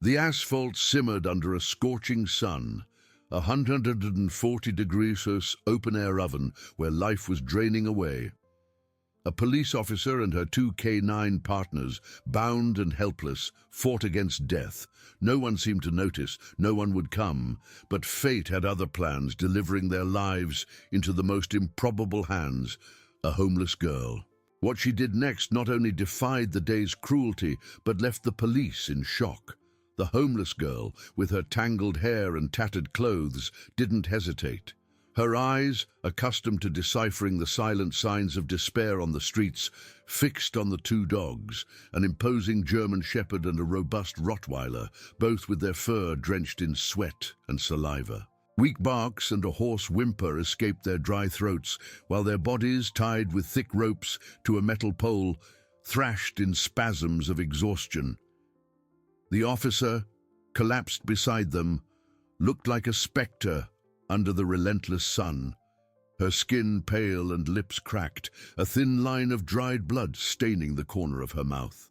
The asphalt simmered under a scorching sun, a 140 degrees Celsius open-air oven where life was draining away. A police officer and her two K9 partners, bound and helpless, fought against death. No one seemed to notice, no one would come, but fate had other plans, delivering their lives into the most improbable hands, a homeless girl. What she did next not only defied the day's cruelty, but left the police in shock. The homeless girl, with her tangled hair and tattered clothes, didn't hesitate. Her eyes, accustomed to deciphering the silent signs of despair on the streets, fixed on the two dogs, an imposing German Shepherd and a robust Rottweiler, both with their fur drenched in sweat and saliva. Weak barks and a hoarse whimper escaped their dry throats, while their bodies, tied with thick ropes to a metal pole, thrashed in spasms of exhaustion. The officer, collapsed beside them, looked like a spectre under the relentless sun, her skin pale and lips cracked, a thin line of dried blood staining the corner of her mouth.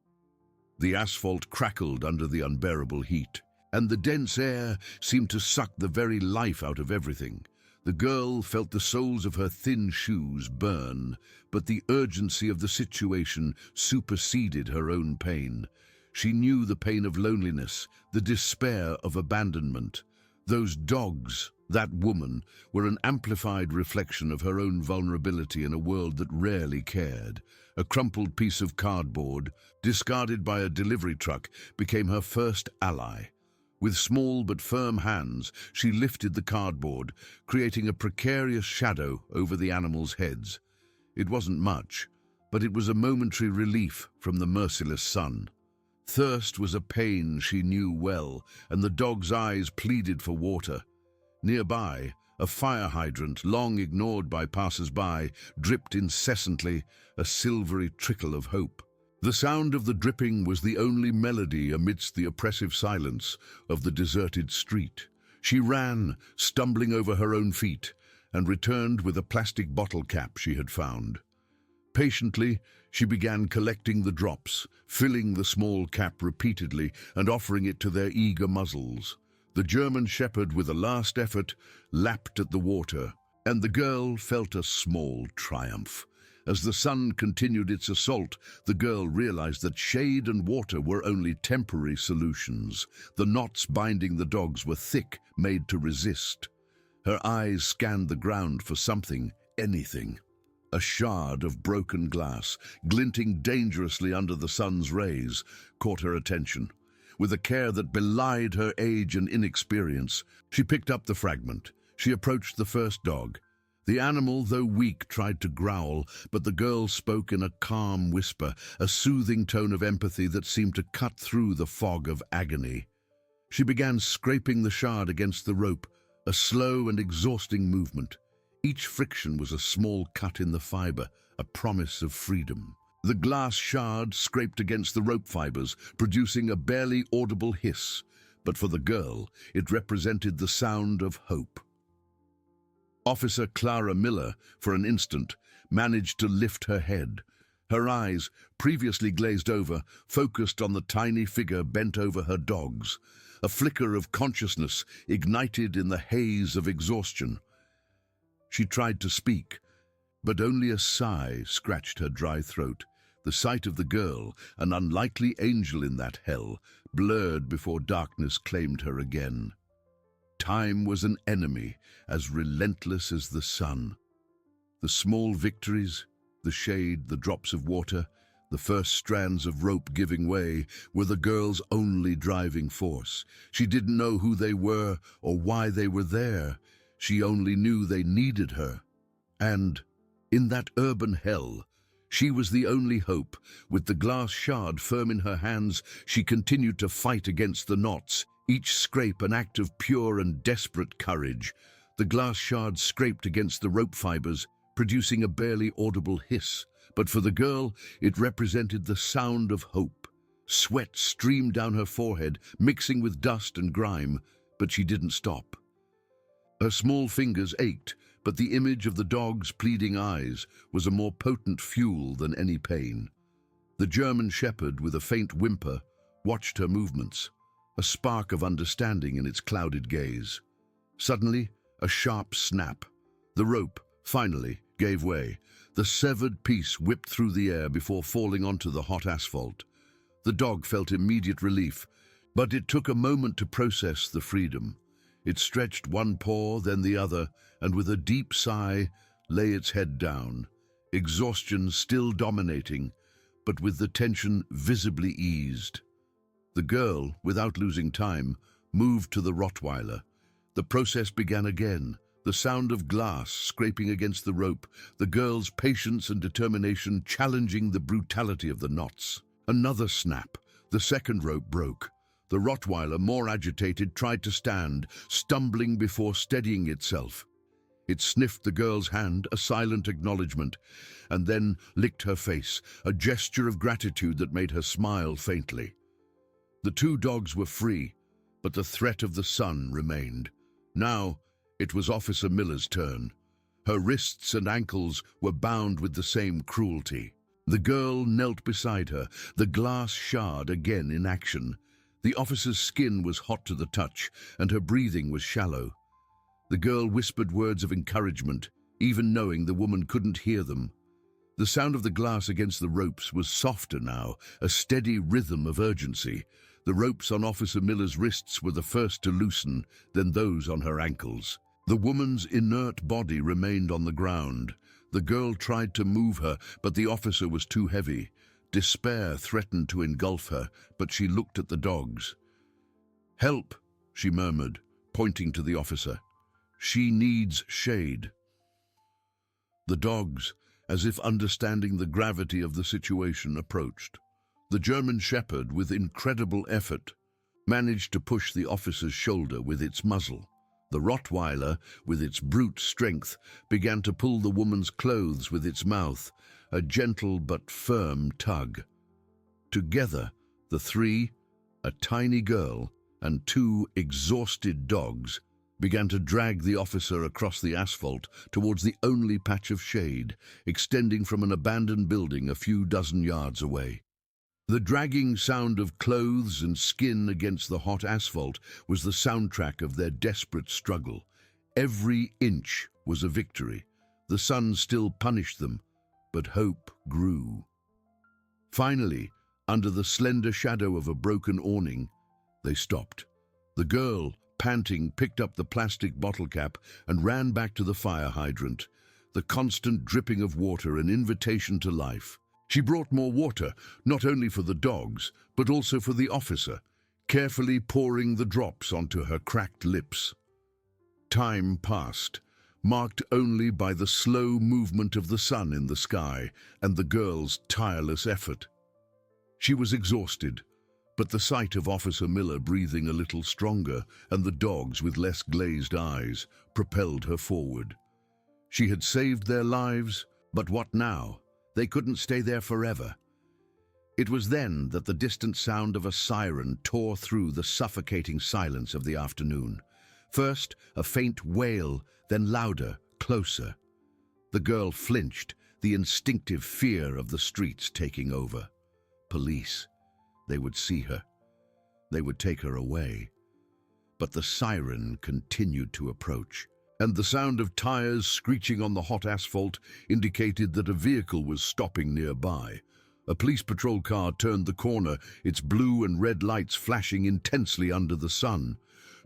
The asphalt crackled under the unbearable heat, and the dense air seemed to suck the very life out of everything. The girl felt the soles of her thin shoes burn, but the urgency of the situation superseded her own pain. She knew the pain of loneliness, the despair of abandonment. Those dogs, that woman, were an amplified reflection of her own vulnerability in a world that rarely cared. A crumpled piece of cardboard, discarded by a delivery truck, became her first ally. With small but firm hands, she lifted the cardboard, creating a precarious shadow over the animals' heads. It wasn't much, but it was a momentary relief from the merciless sun. Thirst was a pain she knew well, and the dog's eyes pleaded for water. Nearby, a fire hydrant, long ignored by passers-by, dripped incessantly, a silvery trickle of hope. The sound of the dripping was the only melody amidst the oppressive silence of the deserted street. She ran, stumbling over her own feet, and returned with a plastic bottle cap she had found. Patiently, she began collecting the drops, filling the small cap repeatedly and offering it to their eager muzzles. The German Shepherd, with a last effort, lapped at the water, and the girl felt a small triumph. As the sun continued its assault, the girl realized that shade and water were only temporary solutions. The knots binding the dogs were thick, made to resist. Her eyes scanned the ground for something, anything. A shard of broken glass, glinting dangerously under the sun's rays, caught her attention. With a care that belied her age and inexperience, she picked up the fragment. She approached the first dog. The animal, though weak, tried to growl, but the girl spoke in a calm whisper, a soothing tone of empathy that seemed to cut through the fog of agony. She began scraping the shard against the rope, a slow and exhausting movement. Each friction was a small cut in the fiber, a promise of freedom. The glass shard scraped against the rope fibers, producing a barely audible hiss, but for the girl, it represented the sound of hope. Officer Clara Miller, for an instant, managed to lift her head. Her eyes, previously glazed over, focused on the tiny figure bent over her dogs. A flicker of consciousness ignited in the haze of exhaustion. She tried to speak, but only a sigh scratched her dry throat. The sight of the girl, an unlikely angel in that hell, blurred before darkness claimed her again. Time was an enemy, as relentless as the sun. The small victories, the shade, the drops of water, the first strands of rope giving way, were the girl's only driving force. She didn't know who they were or why they were there. She only knew they needed her. And, in that urban hell, she was the only hope. With the glass shard firm in her hands, she continued to fight against the knots, each scrape an act of pure and desperate courage. The glass shard scraped against the rope fibers, producing a barely audible hiss. But for the girl, it represented the sound of hope. Sweat streamed down her forehead, mixing with dust and grime, but she didn't stop. Her small fingers ached, but the image of the dog's pleading eyes was a more potent fuel than any pain. The German Shepherd, with a faint whimper, watched her movements. a spark of understanding in its clouded gaze. Suddenly, a sharp snap. The rope, finally, gave way. The severed piece whipped through the air before falling onto the hot asphalt. The dog felt immediate relief, but it took a moment to process the freedom. It stretched one paw, then the other, and with a deep sigh, lay its head down, exhaustion still dominating, but with the tension visibly eased. The girl, without losing time, moved to the Rottweiler. The process began again, the sound of glass scraping against the rope, the girl's patience and determination challenging the brutality of the knots. Another snap. The second rope broke. The Rottweiler, more agitated, tried to stand, stumbling before steadying itself. It sniffed the girl's hand, a silent acknowledgement, and then licked her face, a gesture of gratitude that made her smile faintly. The two dogs were free, but the threat of the sun remained. Now, it was Officer Miller's turn. Her wrists and ankles were bound with the same cruelty. The girl knelt beside her, the glass shard again in action. The officer's skin was hot to the touch, and her breathing was shallow. The girl whispered words of encouragement, even knowing the woman couldn't hear them. The sound of the glass against the ropes was softer now, a steady rhythm of urgency. The ropes on Officer Miller's wrists were the first to loosen, then those on her ankles. The woman's inert body remained on the ground. The girl tried to move her, but the officer was too heavy. Despair threatened to engulf her, but she looked at the dogs. "Help," she murmured, pointing to the officer. "She needs shade." The dogs, as if understanding the gravity of the situation, approached. The German Shepherd, with incredible effort, managed to push the officer's shoulder with its muzzle. The Rottweiler, with its brute strength, began to pull the woman's clothes with its mouth, a gentle but firm tug. Together, the three, a tiny girl and two exhausted dogs, began to drag the officer across the asphalt towards the only patch of shade, extending from an abandoned building a few dozen yards away. The dragging sound of clothes and skin against the hot asphalt was the soundtrack of their desperate struggle. Every inch was a victory. The sun still punished them, but hope grew. Finally, under the slender shadow of a broken awning, they stopped. The girl, panting, picked up the plastic bottle cap and ran back to the fire hydrant. The constant dripping of water an invitation to life. She brought more water, not only for the dogs, but also for the officer, carefully pouring the drops onto her cracked lips. Time passed, marked only by the slow movement of the sun in the sky and the girl's tireless effort. She was exhausted, but the sight of Officer Miller breathing a little stronger and the dogs with less glazed eyes propelled her forward. She had saved their lives, but what now? They couldn't stay there forever. It was then that the distant sound of a siren tore through the suffocating silence of the afternoon. First, a faint wail, then louder, closer. The girl flinched, the instinctive fear of the streets taking over. Police. They would see her. They would take her away. But the siren continued to approach, and the sound of tires screeching on the hot asphalt indicated that a vehicle was stopping nearby. A police patrol car turned the corner, its blue and red lights flashing intensely under the sun.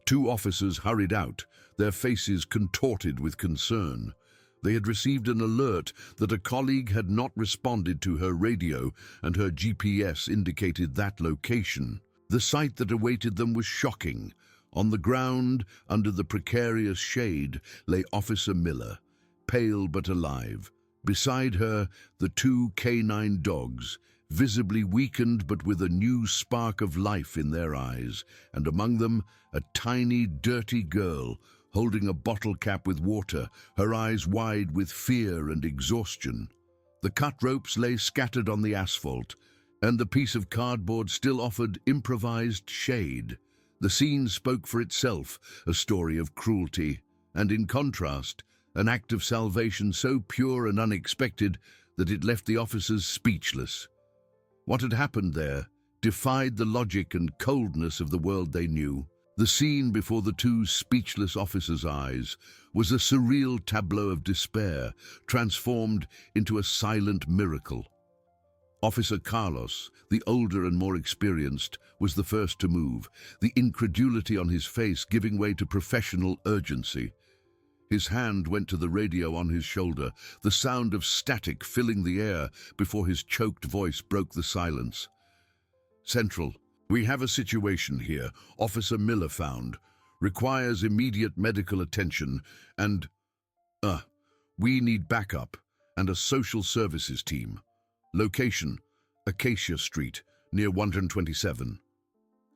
Two officers hurried out, their faces contorted with concern. They had received an alert that a colleague had not responded to her radio, and her GPS indicated that location. The sight that awaited them was shocking. On the ground, under the precarious shade, lay Officer Miller, pale but alive. Beside her, the two K9 dogs, visibly weakened but with a new spark of life in their eyes, and among them, a tiny, dirty girl, holding a bottle cap with water, her eyes wide with fear and exhaustion. The cut ropes lay scattered on the asphalt, and the piece of cardboard still offered improvised shade. The scene spoke for itself, a story of cruelty, and in contrast, an act of salvation so pure and unexpected that it left the officers speechless. What had happened there defied the logic and coldness of the world they knew. The scene before the two speechless officers' eyes was a surreal tableau of despair, transformed into a silent miracle. Officer Carlos, the older and more experienced, was the first to move, the incredulity on his face giving way to professional urgency. His hand went to the radio on his shoulder, the sound of static filling the air before his choked voice broke the silence. "Central, we have a situation here. Officer Miller found. Requires immediate medical attention and, we need backup and a social services team. Location, Acacia Street, near 127.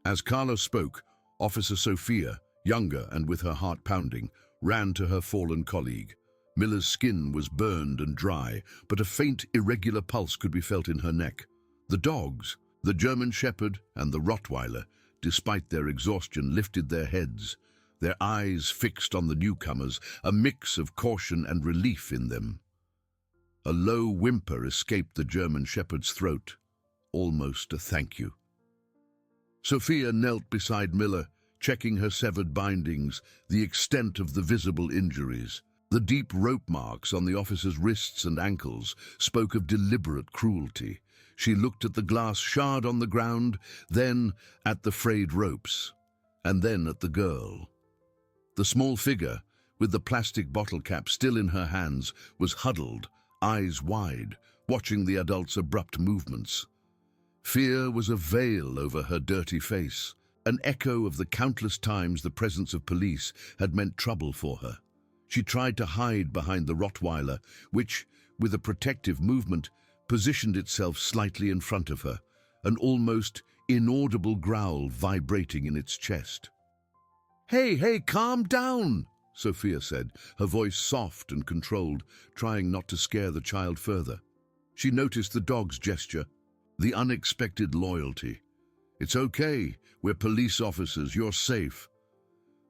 As Carlos spoke, Officer Sophia, younger and with her heart pounding, ran to her fallen colleague. Miller's skin was burned and dry, but a faint, irregular pulse could be felt in her neck. The dogs, the German Shepherd and the Rottweiler, despite their exhaustion, lifted their heads, their eyes fixed on the newcomers, a mix of caution and relief in them. A low whimper escaped the German Shepherd's throat, almost a thank you. Sophia knelt beside Miller, checking her severed bindings, the extent of the visible injuries. The deep rope marks on the officer's wrists and ankles spoke of deliberate cruelty. She looked at the glass shard on the ground, then at the frayed ropes, and then at the girl. The small figure, with the plastic bottle cap still in her hands, was huddled, eyes wide, watching the adult's abrupt movements. Fear was a veil over her dirty face, an echo of the countless times the presence of police had meant trouble for her. She tried to hide behind the Rottweiler, which, with a protective movement, positioned itself slightly in front of her, an almost inaudible growl vibrating in its chest. Hey, calm down," Sophia said, her voice soft and controlled, trying not to scare the child further. She noticed the dog's gesture, the unexpected loyalty. "It's okay, we're police officers, you're safe."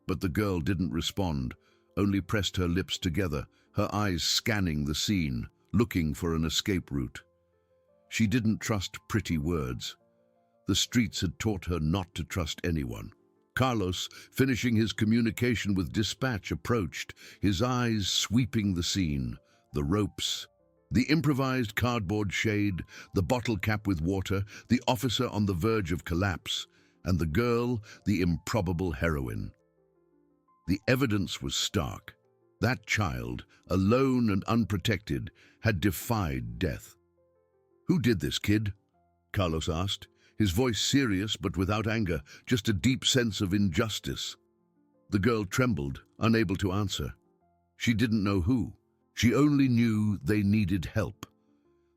But the girl didn't respond, only pressed her lips together, her eyes scanning the scene, looking for an escape route. She didn't trust pretty words. The streets had taught her not to trust anyone. Carlos, finishing his communication with dispatch, approached, his eyes sweeping the scene, the ropes, the improvised cardboard shade, the bottle cap with water, the officer on the verge of collapse, and the girl, the improbable heroine. The evidence was stark. That child, alone and unprotected, had defied death. "Who did this, kid?" Carlos asked, his voice serious but without anger, just a deep sense of injustice. The girl trembled, unable to answer. She didn't know who. She only knew they needed help.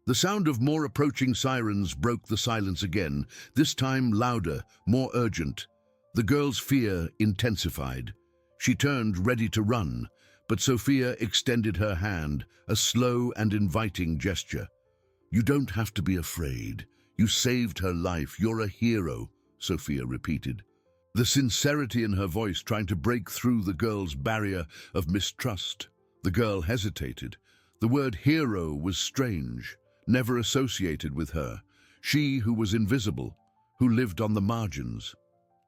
The sound of more approaching sirens broke the silence again, this time louder, more urgent. The girl's fear intensified. She turned, ready to run, but Sophia extended her hand, a slow and inviting gesture. "You don't have to be afraid. You saved her life. You're a hero," Sophia repeated, the sincerity in her voice trying to break through the girl's barrier of mistrust. The girl hesitated. The word hero was strange, never associated with her. She who was invisible, who lived on the margins.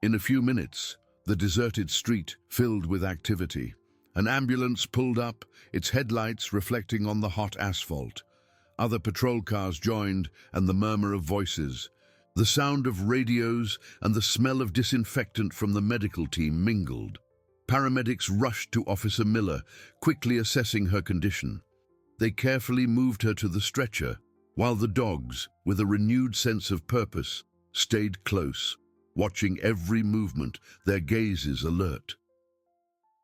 In a few minutes, the deserted street filled with activity. An ambulance pulled up, its headlights reflecting on the hot asphalt. Other patrol cars joined, and the murmur of voices. The sound of radios and the smell of disinfectant from the medical team mingled. Paramedics rushed to Officer Miller, quickly assessing her condition. They carefully moved her to the stretcher, while the dogs, with a renewed sense of purpose, stayed close, watching every movement, their gazes alert.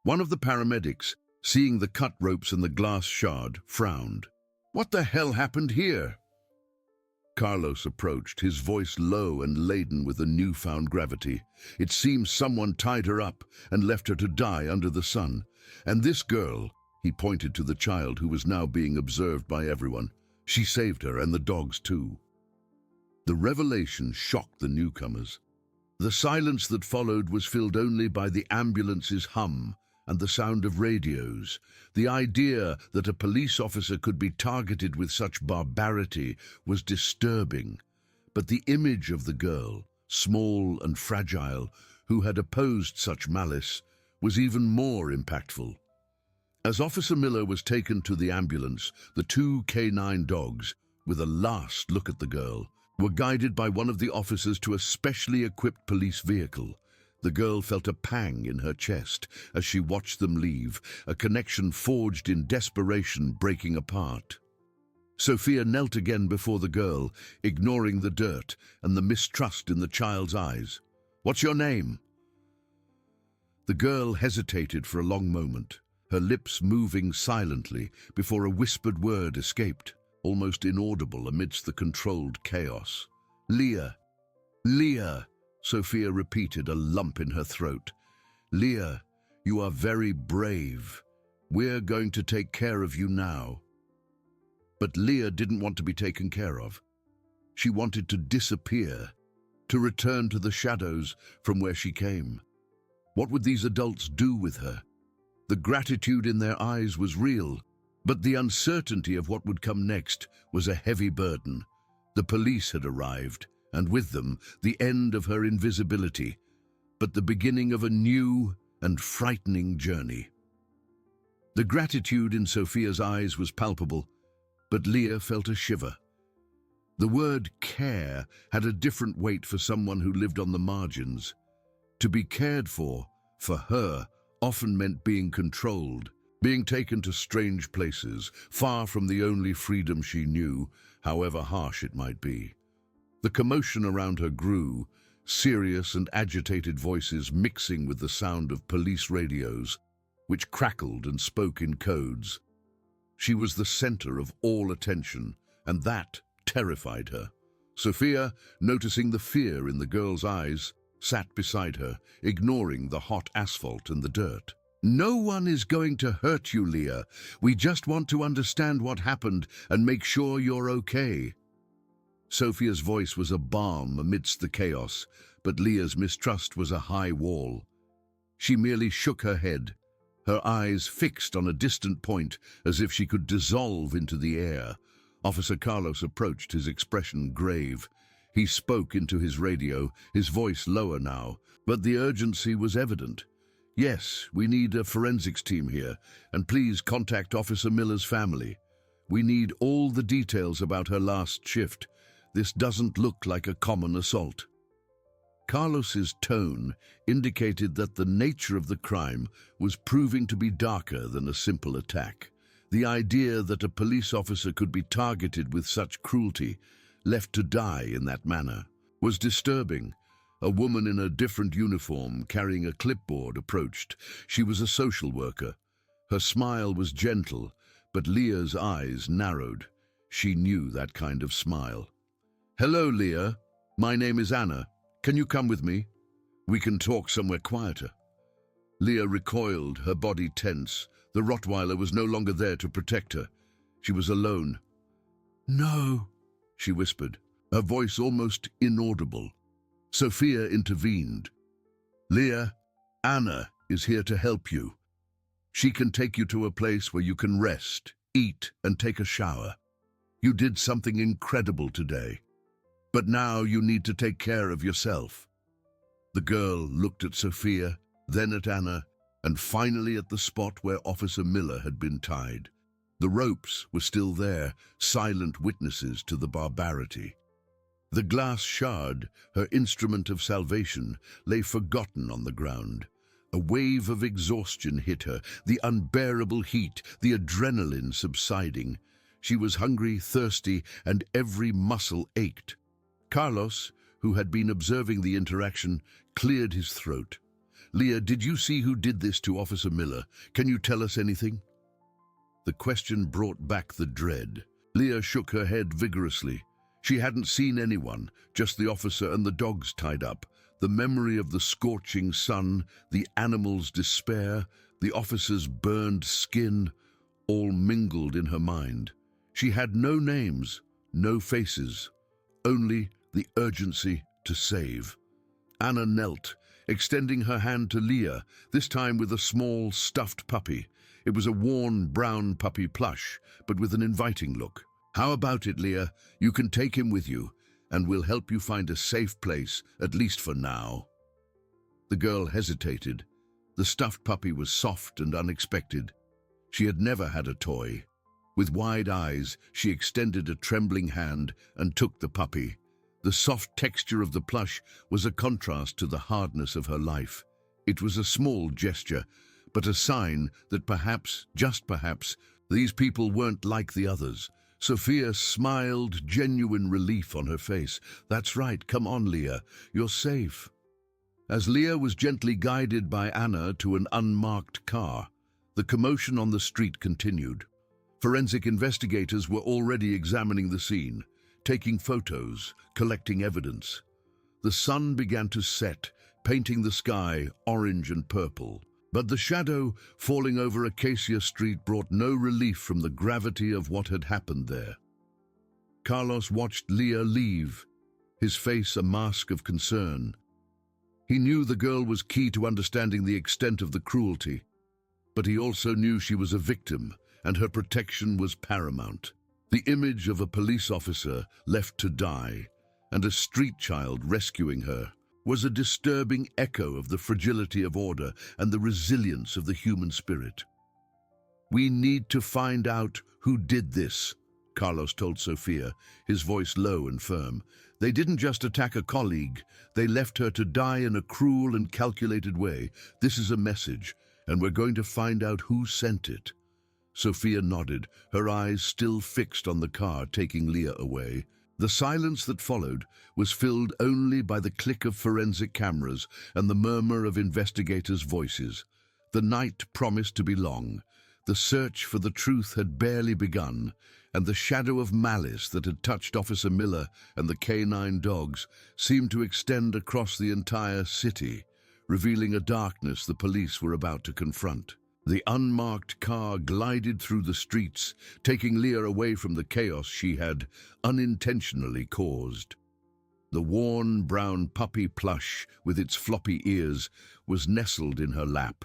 One of the paramedics, seeing the cut ropes and the glass shard, frowned. "What the hell happened here?" Carlos approached, his voice low and laden with a newfound gravity. "It seems someone tied her up and left her to die under the sun. And this girl," he pointed to the child who was now being observed by everyone, "she saved her and the dogs too." The revelation shocked the newcomers. The silence that followed was filled only by the ambulance's hum and the sound of radios. The idea that a police officer could be targeted with such barbarity was disturbing, But the image of the girl, small and fragile, who had opposed such malice, was even more impactful. As Officer Miller was taken to the ambulance, the two K9 dogs, with a last look at the girl, were guided by one of the officers to a specially equipped police vehicle. The girl felt a pang in her chest as she watched them leave, a connection forged in desperation breaking apart. Sophia knelt again before the girl, ignoring the dirt and the mistrust in the child's eyes. "What's your name?" The girl hesitated for a long moment, her lips moving silently before a whispered word escaped, almost inaudible amidst the controlled chaos. "Leah. Leah," Sophia repeated, a lump in her throat. "Leah, you are very brave. We're going to take care of you now." But Leah didn't want to be taken care of. She wanted to disappear, to return to the shadows from where she came. What would these adults do with her? The gratitude in their eyes was real, but the uncertainty of what would come next was a heavy burden. The police had arrived, and with them, the end of her invisibility, but the beginning of a new and frightening journey. The gratitude in Sophia's eyes was palpable, but Leah felt a shiver. The word care had a different weight for someone who lived on the margins. To be cared for her, often meant being controlled, being taken to strange places, far from the only freedom she knew, however harsh it might be. The commotion around her grew, serious and agitated voices mixing with the sound of police radios, which crackled and spoke in codes. She was the center of all attention, and that terrified her. Sophia, noticing the fear in the girl's eyes, sat beside her, ignoring the hot asphalt and the dirt. "No one is going to hurt you, Leah. We just want to understand what happened and make sure you're okay." Sophia's voice was a balm amidst the chaos, but Leah's mistrust was a high wall. She merely shook her head, her eyes fixed on a distant point as if she could dissolve into the air. Officer Carlos approached, his expression grave. He spoke into his radio, his voice lower now, but the urgency was evident. "Yes, we need a forensics team here, and please contact Officer Miller's family. We need all the details about her last shift. This doesn't look like a common assault." Carlos's tone indicated that the nature of the crime was proving to be darker than a simple attack. The idea that a police officer could be targeted with such cruelty, left to die in that manner, was disturbing. A woman in a different uniform, carrying a clipboard, approached. She was a social worker. Her smile was gentle, but Leah's eyes narrowed. She knew that kind of smile. "Hello, Leah. My name is Anna. Can you come with me? We can talk somewhere quieter." Leah recoiled, her body tense. The Rottweiler was no longer there to protect her. She was alone. "No," she whispered, her voice almost inaudible. Sophia intervened. "Leah, Anna is here to help you. She can take you to a place where you can rest, eat, and take a shower. You did something incredible today, but now you need to take care of yourself." The girl looked at Sophia, then at Anna, and finally at the spot where Officer Miller had been tied. The ropes were still there, silent witnesses to the barbarity. The glass shard, her instrument of salvation, lay forgotten on the ground. A wave of exhaustion hit her, the unbearable heat, the adrenaline subsiding. She was hungry, thirsty, and every muscle ached. Carlos, who had been observing the interaction, cleared his throat. "Leah, did you see who did this to Officer Miller? Can you tell us anything?" The question brought back the dread. Leah shook her head vigorously. She hadn't seen anyone, just the officer and the dogs tied up. The memory of the scorching sun, the animals' despair, the officer's burned skin, all mingled in her mind. She had no names, no faces, only the urgency to save. Anna knelt, extending her hand to Leah, this time with a small, stuffed puppy. It was a worn brown puppy plush, but with an inviting look. "How about it, Leah? You can take him with you, and we'll help you find a safe place, at least for now." The girl hesitated. The stuffed puppy was soft and unexpected. She had never had a toy. With wide eyes, she extended a trembling hand and took the puppy. The soft texture of the plush was a contrast to the hardness of her life. It was a small gesture, but a sign that perhaps, just perhaps, these people weren't like the others. Sophia smiled, genuine relief on her face. "That's right, come on, Leah, you're safe." As Leah was gently guided by Anna to an unmarked car, the commotion on the street continued. Forensic investigators were already examining the scene, taking photos, collecting evidence. The sun began to set, painting the sky orange and purple. But the shadow falling over Acacia Street brought no relief from the gravity of what had happened there. Carlos watched Leah leave, his face a mask of concern. He knew the girl was key to understanding the extent of the cruelty, but he also knew she was a victim, and her protection was paramount. The image of a police officer left to die, and a street child rescuing her, was a disturbing echo of the fragility of order and the resilience of the human spirit. "We need to find out who did this," Carlos told Sophia, his voice low and firm. "They didn't just attack a colleague, they left her to die in a cruel and calculated way. This is a message, and we're going to find out who sent it." Sophia nodded, her eyes still fixed on the car taking Leah away. The silence that followed was filled only by the click of forensic cameras and the murmur of investigators' voices. The night promised to be long. The search for the truth had barely begun, and the shadow of malice that had touched Officer Miller and the K9 dogs seemed to extend across the entire city, revealing a darkness the police were about to confront. The unmarked car glided through the streets, taking Leah away from the chaos she had unintentionally caused. The worn brown puppy plush, with its floppy ears, was nestled in her lap,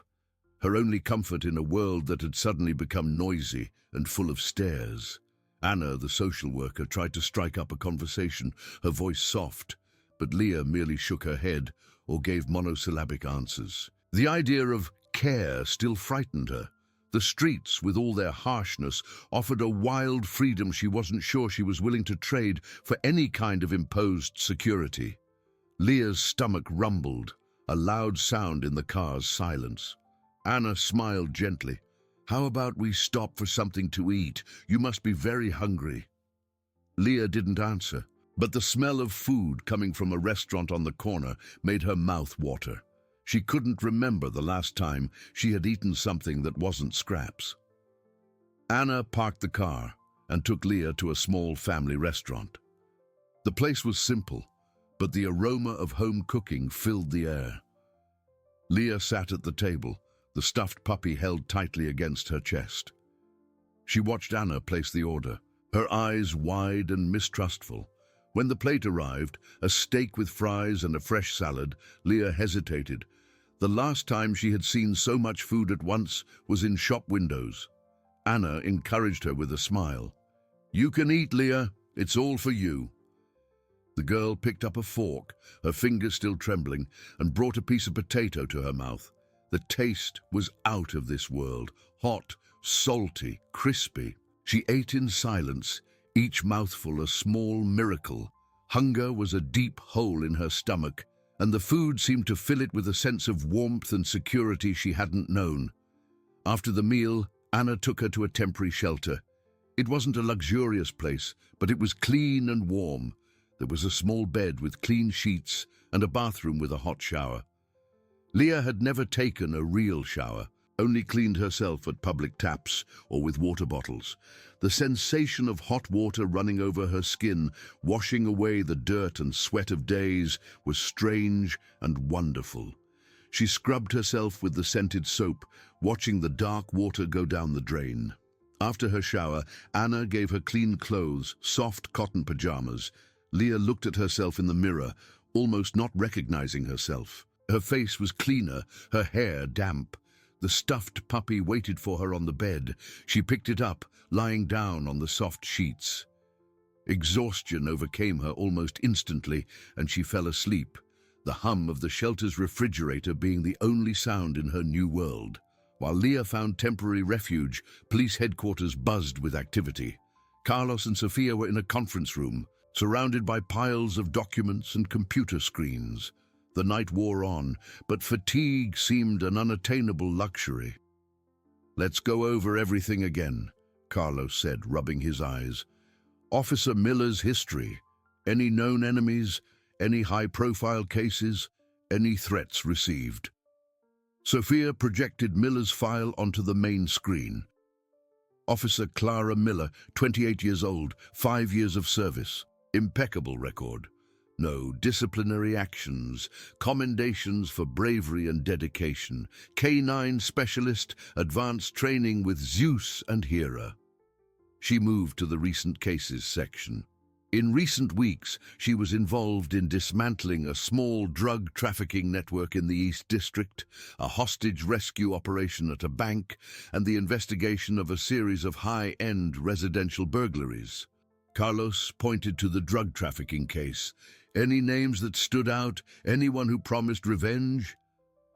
her only comfort in a world that had suddenly become noisy and full of stares. Anna, the social worker, tried to strike up a conversation, her voice soft, but Leah merely shook her head or gave monosyllabic answers. The idea of care still frightened her. The streets, with all their harshness, offered a wild freedom she wasn't sure she was willing to trade for any kind of imposed security. Leah's stomach rumbled, a loud sound in the car's silence. Anna smiled gently. "How about we stop for something to eat? You must be very hungry." Leah didn't answer, but the smell of food coming from a restaurant on the corner made her mouth water. She couldn't remember the last time she had eaten something that wasn't scraps. Anna parked the car and took Leah to a small family restaurant. The place was simple, but the aroma of home cooking filled the air. Leah sat at the table, the stuffed puppy held tightly against her chest. She watched Anna place the order, her eyes wide and mistrustful. When the plate arrived, a steak with fries and a fresh salad, Leah hesitated. The last time she had seen so much food at once was in shop windows. Anna encouraged her with a smile. "You can eat, Leah. It's all for you." The girl picked up a fork, her fingers still trembling, and brought a piece of potato to her mouth. The taste was out of this world, hot, salty, crispy. She ate in silence, each mouthful a small miracle. Hunger was a deep hole in her stomach, and the food seemed to fill it with a sense of warmth and security she hadn't known. After the meal, Anna took her to a temporary shelter. It wasn't a luxurious place, but it was clean and warm. There was a small bed with clean sheets and a bathroom with a hot shower. Leah had never taken a real shower, only cleaned herself at public taps or with water bottles. The sensation of hot water running over her skin, washing away the dirt and sweat of days, was strange and wonderful. She scrubbed herself with the scented soap, watching the dark water go down the drain. After her shower, Anna gave her clean clothes, soft cotton pajamas. Leah looked at herself in the mirror, almost not recognizing herself. Her face was cleaner, her hair damp. The stuffed puppy waited for her on the bed. She picked it up, lying down on the soft sheets. Exhaustion overcame her almost instantly, and she fell asleep, the hum of the shelter's refrigerator being the only sound in her new world. While Leah found temporary refuge, police headquarters buzzed with activity. Carlos and Sofia were in a conference room, surrounded by piles of documents and computer screens. The night wore on, but fatigue seemed an unattainable luxury. "Let's go over everything again," Carlos said, rubbing his eyes. "Officer Miller's history, any known enemies, any high-profile cases, any threats received." Sofia projected Miller's file onto the main screen. Officer Clara Miller, 28 years old, 5 years of service. Impeccable record. No disciplinary actions, commendations for bravery and dedication. K9 specialist, advanced training with Zeus and Hera. She moved to the recent cases section. In recent weeks, she was involved in dismantling a small drug trafficking network in the East District, a hostage rescue operation at a bank, and the investigation of a series of high-end residential burglaries. Carlos pointed to the drug trafficking case. Any names that stood out? Anyone who promised revenge?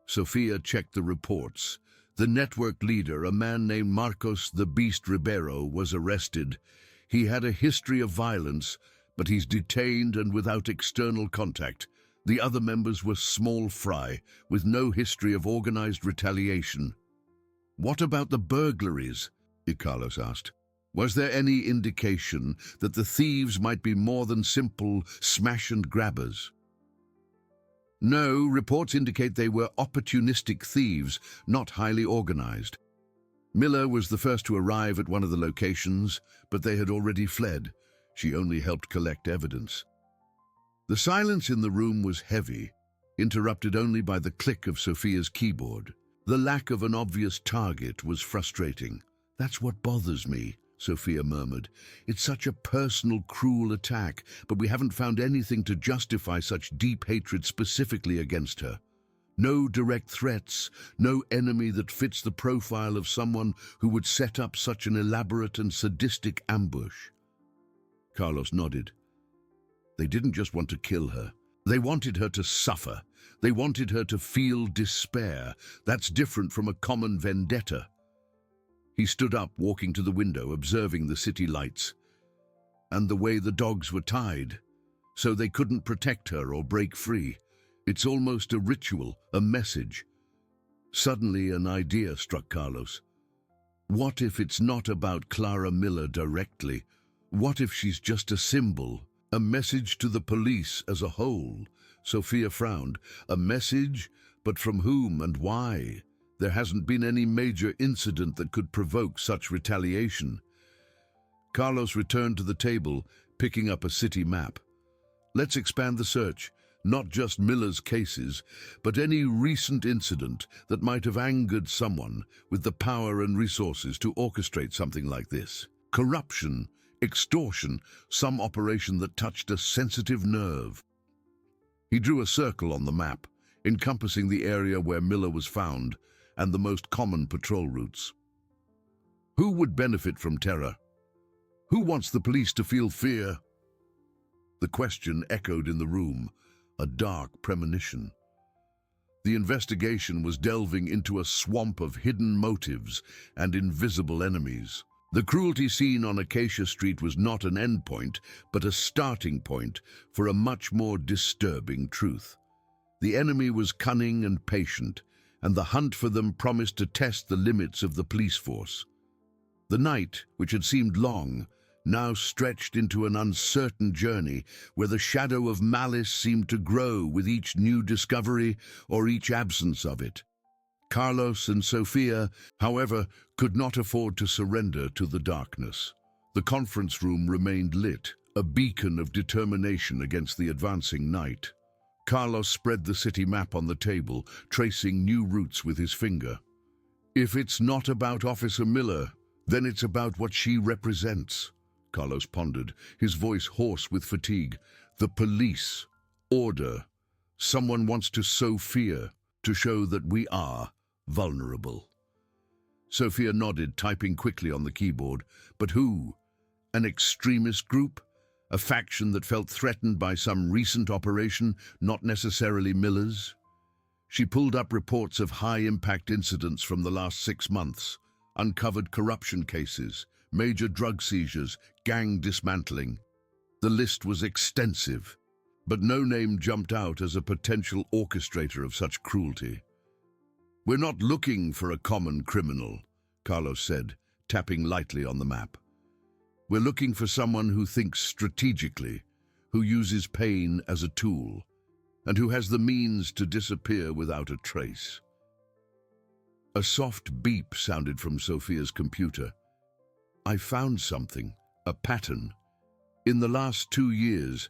Sofia checked the reports. The network leader, a man named Marcos the Beast Ribeiro, was arrested. He had a history of violence, but he's detained and without external contact. The other members were small fry, with no history of organized retaliation. "What about the burglaries?" Carlos asked. "Was there any indication that the thieves might be more than simple smash-and-grabbers?" "No, reports indicate they were opportunistic thieves, not highly organized. Miller was the first to arrive at one of the locations, but they had already fled. She only helped collect evidence." The silence in the room was heavy, interrupted only by the click of Sofia's keyboard. The lack of an obvious target was frustrating. "That's what bothers me," Sofia murmured. "It's such a personal, cruel attack, but we haven't found anything to justify such deep hatred specifically against her. No direct threats, no enemy that fits the profile of someone who would set up such an elaborate and sadistic ambush." Carlos nodded. They didn't just want to kill her. They wanted her to suffer. They wanted her to feel despair. That's different from a common vendetta. He stood up, walking to the window, observing the city lights. And the way the dogs were tied, so they couldn't protect her or break free. It's almost a ritual, a message. Suddenly an idea struck Carlos. What if it's not about Clara Miller directly? What if she's just a symbol, a message to the police as a whole? Sofia frowned. A message? But from whom and why? There hasn't been any major incident that could provoke such retaliation. Carlos returned to the table, picking up a city map. "Let's expand the search. Not just Miller's cases, but any recent incident that might have angered someone with the power and resources to orchestrate something like this. Corruption, extortion, some operation that touched a sensitive nerve." He drew a circle on the map, encompassing the area where Miller was found and the most common patrol routes. Who would benefit from terror? Who wants the police to feel fear? The question echoed in the room, a dark premonition. The investigation was delving into a swamp of hidden motives and invisible enemies. The cruelty seen on Acacia Street was not an endpoint, but a starting point for a much more disturbing truth. The enemy was cunning and patient, and the hunt for them promised to test the limits of the police force. The night, which had seemed long, now stretched into an uncertain journey where the shadow of malice seemed to grow with each new discovery or each absence of it. Carlos and Sofia, however, could not afford to surrender to the darkness. The conference room remained lit, a beacon of determination against the advancing night. Carlos spread the city map on the table, tracing new routes with his finger. "If it's not about Officer Miller, then it's about what she represents," Carlos pondered, his voice hoarse with fatigue. "The police. Order. Someone wants to sow fear, to show that we are vulnerable." Sofia nodded, typing quickly on the keyboard. But who? An extremist group? A faction that felt threatened by some recent operation, not necessarily Miller's. She pulled up reports of high-impact incidents from the last 6 months, uncovered corruption cases, major drug seizures, gang dismantling. The list was extensive, but no name jumped out as a potential orchestrator of such cruelty. "We're not looking for a common criminal," Carlos said, tapping lightly on the map. "We're looking for someone who thinks strategically, who uses pain as a tool, and who has the means to disappear without a trace." A soft beep sounded from Sophia's computer. "I found something, a pattern. In the last 2 years,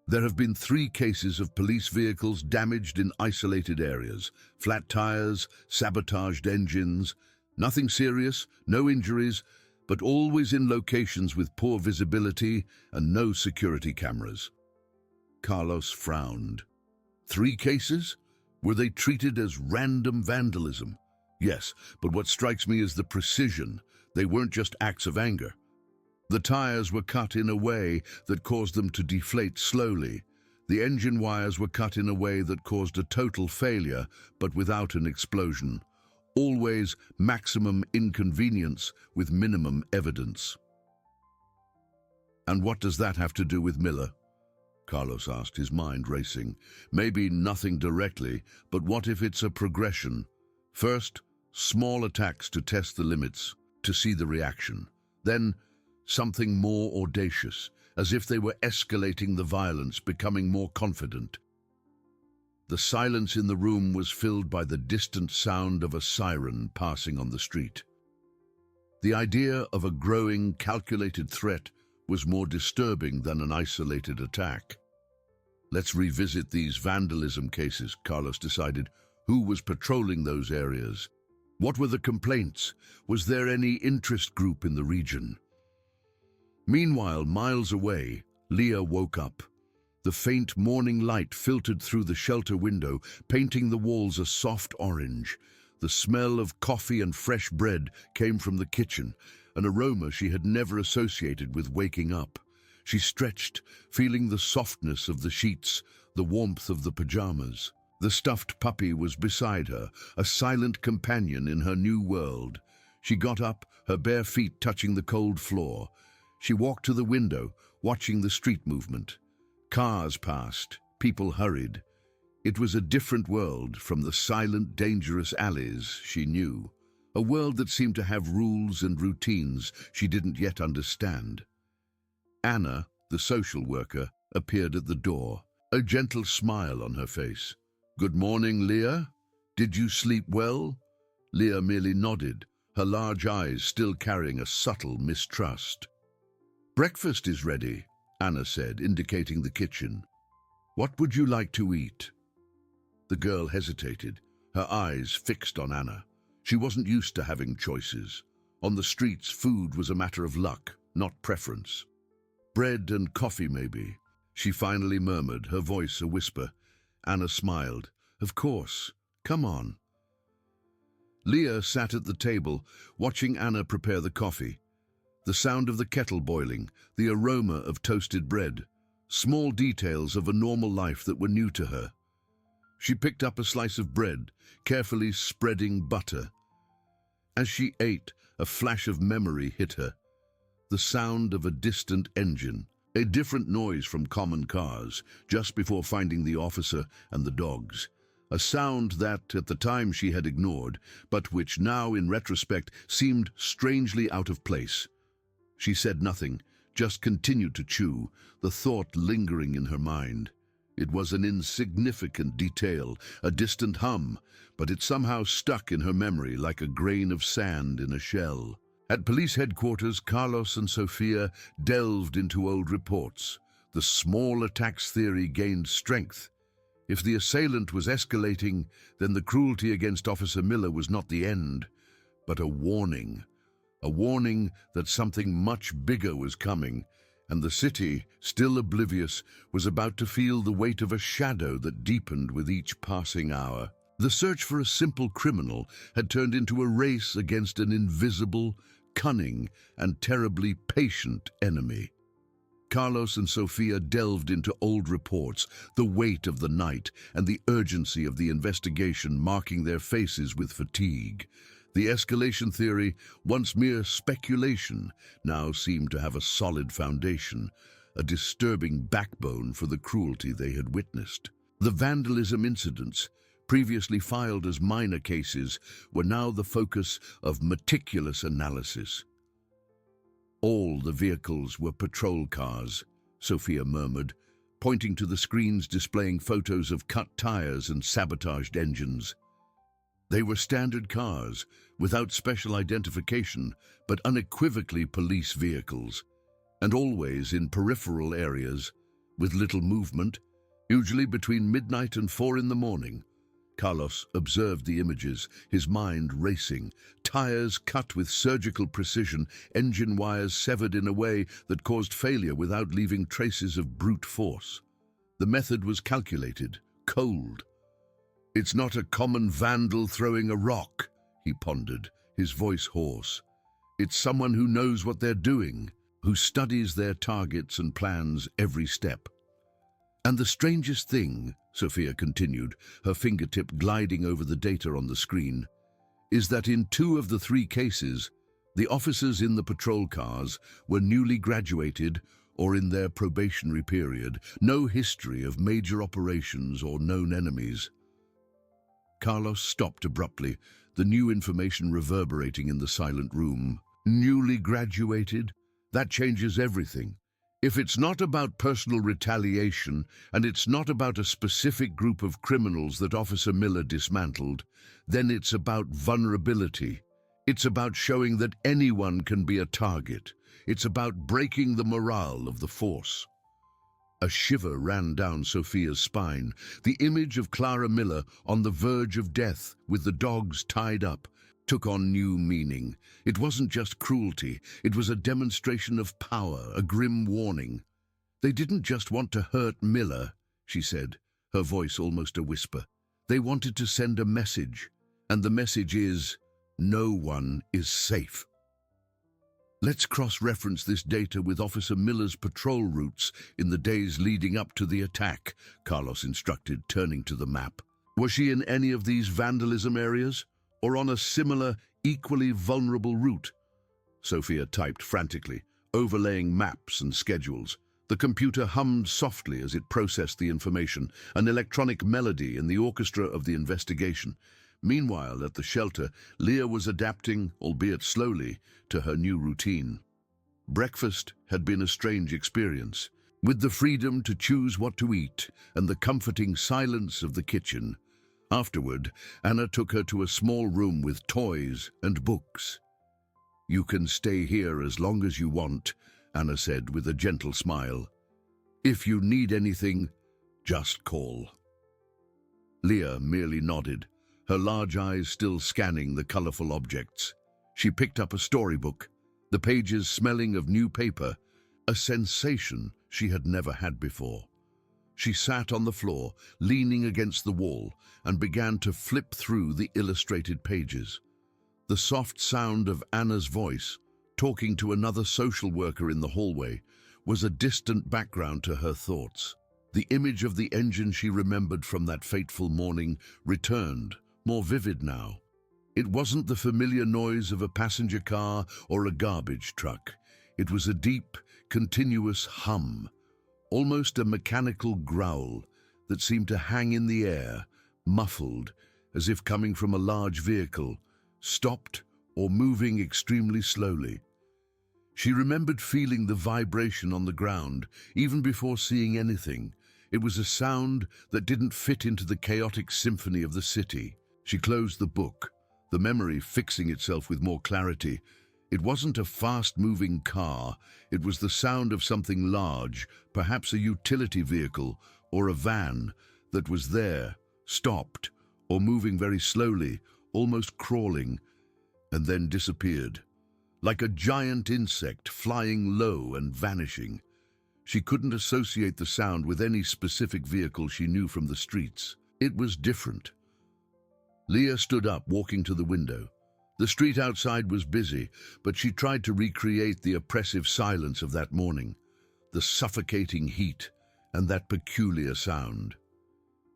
there have been 3 cases of police vehicles damaged in isolated areas. Flat tires, sabotaged engines. Nothing serious, no injuries, but always in locations with poor visibility and no security cameras." Carlos frowned. 3 cases? Were they treated as random vandalism? Yes, but what strikes me is the precision. They weren't just acts of anger. The tires were cut in a way that caused them to deflate slowly. The engine wires were cut in a way that caused a total failure, but without an explosion. Always maximum inconvenience with minimum evidence. "And what does that have to do with Miller?" Carlos asked, his mind racing. "Maybe nothing directly, but what if it's a progression? First, small attacks to test the limits, to see the reaction. Then, something more audacious, as if they were escalating the violence, becoming more confident." The silence in the room was filled by the distant sound of a siren passing on the street. The idea of a growing, calculated threat was more disturbing than an isolated attack. "Let's revisit these vandalism cases," Carlos decided. Who was patrolling those areas? What were the complaints? Was there any interest group in the region? Meanwhile, miles away, Leah woke up. The faint morning light filtered through the shelter window, painting the walls a soft orange. The smell of coffee and fresh bread came from the kitchen, an aroma she had never associated with waking up. She stretched, feeling the softness of the sheets, the warmth of the pajamas. The stuffed puppy was beside her, a silent companion in her new world. She got up, her bare feet touching the cold floor. She walked to the window, watching the street movement. Cars passed, people hurried. It was a different world from the silent, dangerous alleys she knew. A world that seemed to have rules and routines she didn't yet understand. Anna, the social worker, appeared at the door, a gentle smile on her face. "Good morning, Leah. Did you sleep well?" Leah merely nodded, her large eyes still carrying a subtle mistrust. "Breakfast is ready," Anna said, indicating the kitchen. "What would you like to eat?" The girl hesitated, her eyes fixed on Anna. She wasn't used to having choices. On the streets, food was a matter of luck, not preference. "Bread and coffee, maybe," she finally murmured, her voice a whisper. Anna smiled. "Of course. Come on." Leah sat at the table, watching Anna prepare the coffee. The sound of the kettle boiling, the aroma of toasted bread, small details of a normal life that were new to her. She picked up a slice of bread, carefully spreading butter. As she ate, a flash of memory hit her. The sound of a distant engine, a different noise from common cars, just before finding the officer and the dogs. A sound that, at the time, she had ignored, but which now, in retrospect, seemed strangely out of place. She said nothing, just continued to chew, the thought lingering in her mind. It was an insignificant detail, a distant hum, but it somehow stuck in her memory like a grain of sand in a shell. At police headquarters, Carlos and Sofia delved into old reports. The small attacks theory gained strength. If the assailant was escalating, then the cruelty against Officer Miller was not the end, but a warning. A warning that something much bigger was coming, and the city, still oblivious, was about to feel the weight of a shadow that deepened with each passing hour. The search for a simple criminal had turned into a race against an invisible, cunning, and terribly patient enemy. Carlos and Sofia delved into old reports, the weight of the night and the urgency of the investigation marking their faces with fatigue. The escalation theory, once mere speculation, now seemed to have a solid foundation, a disturbing backbone for the cruelty they had witnessed. The vandalism incidents, previously filed as minor cases, were now the focus of meticulous analysis. All the vehicles were patrol cars, Sofia murmured, pointing to the screens displaying photos of cut tires and sabotaged engines. They were standard cars, without special identification, but unequivocally police vehicles, and always in peripheral areas, with little movement, usually between midnight and 4 in the morning. Carlos observed the images, his mind racing. Tires cut with surgical precision, engine wires severed in a way that caused failure without leaving traces of brute force. The method was calculated, cold. "It's not a common vandal throwing a rock," he pondered, his voice hoarse. "It's someone who knows what they're doing, who studies their targets and plans every step." "And the strangest thing," Sofia continued, her fingertip gliding over the data on the screen, "is that in 2 of the 3 cases, the officers in the patrol cars were newly graduated or in their probationary period, no history of major operations or known enemies." Carlos stopped abruptly, the new information reverberating in the silent room. "Newly graduated? That changes everything. If it's not about personal retaliation, and it's not about a specific group of criminals that Officer Miller dismantled, then it's about vulnerability. It's about showing that anyone can be a target. It's about breaking the morale of the force." A shiver ran down Sofia's spine. The image of Clara Miller on the verge of death, with the dogs tied up, took on new meaning. It wasn't just cruelty, it was a demonstration of power, a grim warning. "They didn't just want to hurt Miller," she said, her voice almost a whisper. "They wanted to send a message, and the message is, no one is safe." "Let's cross-reference this data with Officer Miller's patrol routes in the days leading up to the attack," Carlos instructed, turning to the map. "Was she in any of these vandalism areas, or on a similar, equally vulnerable route?" Sofia typed frantically, overlaying maps and schedules. The computer hummed softly as it processed the information, an electronic melody in the orchestra of the investigation. Meanwhile, at the shelter, Leah was adapting, albeit slowly, to her new routine. Breakfast had been a strange experience. With the freedom to choose what to eat and the comforting silence of the kitchen, afterward, Anna took her to a small room with toys and books. "You can stay here as long as you want," Anna said with a gentle smile. "If you need anything, just call." Leah merely nodded, her large eyes still scanning the colorful objects. She picked up a storybook, the pages smelling of new paper, a sensation she had never had before. She sat on the floor, leaning against the wall, and began to flip through the illustrated pages. The soft sound of Anna's voice, talking to another social worker in the hallway, was a distant background to her thoughts. The image of the engine she remembered from that fateful morning returned, more vivid now. It wasn't the familiar noise of a passenger car or a garbage truck. It was a deep, continuous hum, almost a mechanical growl that seemed to hang in the air, muffled, as if coming from a large vehicle, stopped or moving extremely slowly. She remembered feeling the vibration on the ground, even before seeing anything. It was a sound that didn't fit into the chaotic symphony of the city. She closed the book, the memory fixing itself with more clarity. It wasn't a fast-moving car. It was the sound of something large, perhaps a utility vehicle or a van, that was there, stopped, or moving very slowly, almost crawling, and then disappeared. Like a giant insect flying low and vanishing. She couldn't associate the sound with any specific vehicle she knew from the streets. It was different. Leah stood up, walking to the window. The street outside was busy, but she tried to recreate the oppressive silence of that morning. the suffocating heat, and that peculiar sound.